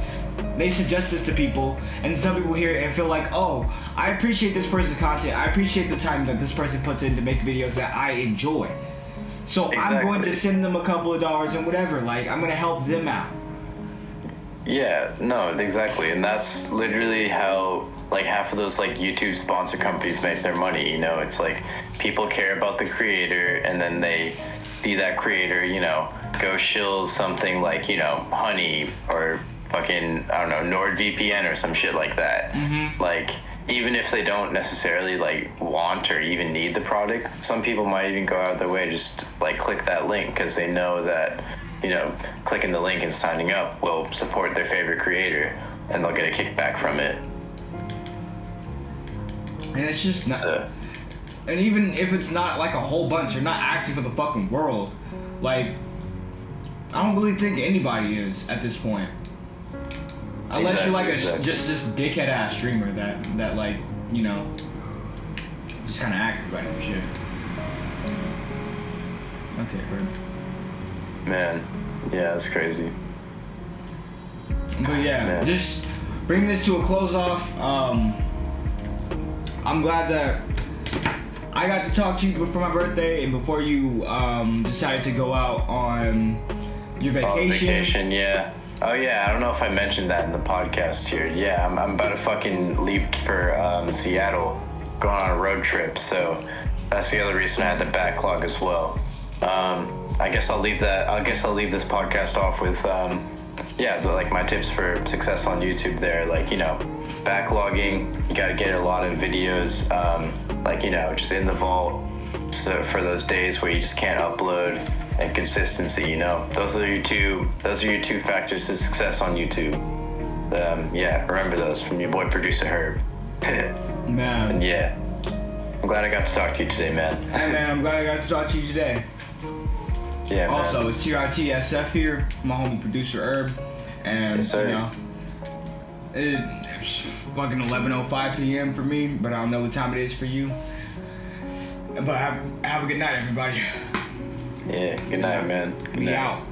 [SPEAKER 2] they suggest this to people, and some people hear it and feel like, oh, I appreciate this person's content. I appreciate the time that this person puts in to make videos that I enjoy. So exactly. I'm going to send them a couple of dollars and whatever. Like, I'm going to help them out.
[SPEAKER 1] Yeah, no, exactly. And that's literally how, like, half of those, like, YouTube sponsor companies make their money. You know, it's like people care about the creator, and then they see that creator, you know, go shill something like, you know, Honey or fucking, I don't know, NordVPN or some shit like that. Mm-hmm. Like, even if they don't necessarily, like, want or even need the product, some people might even go out of their way just, like, click that link because they know that, you know, clicking the link and signing up will support their favorite creator, and they'll get a kickback from it.
[SPEAKER 2] And it's just not... And even if it's not, like, a whole bunch, you're not acting for the fucking world. Like, I don't really think anybody is at this point. Unless you're like a just dickhead ass streamer that like, you know, just kind of acts about it for shit. Okay, Herb.
[SPEAKER 1] Man, yeah, that's crazy.
[SPEAKER 2] But yeah, man. Just bring this to a close off. I'm glad that I got to talk to you before my birthday and before you decided to go out on your vacation.
[SPEAKER 1] Vacation, yeah. Oh yeah, I don't know if I mentioned that in the podcast here. Yeah, I'm about to fucking leave for Seattle, going on a road trip. So that's the other reason I had to backlog as well. I guess I'll leave this podcast off with like my tips for success on YouTube there. Like, you know, backlogging. You got to get a lot of videos, like, you know, just in the vault. So for those days where you just can't upload, and consistency. You know, those are your two factors to success on YouTube. Yeah, remember those from your boy Producer Herb.
[SPEAKER 2] Man.
[SPEAKER 1] And yeah, I'm glad I got to talk to you today, man.
[SPEAKER 2] Hey man, I'm glad I got to talk to you today.
[SPEAKER 1] Yeah, man.
[SPEAKER 2] Also, it's TRTSF here, my homie Producer Herb, and
[SPEAKER 1] Yes, sir.
[SPEAKER 2] you know, it's fucking 11:05 p.m. for me, but I don't know what time it is for you. But have a good night, everybody.
[SPEAKER 1] Yeah, good night, man. Good
[SPEAKER 2] We
[SPEAKER 1] night.
[SPEAKER 2] out.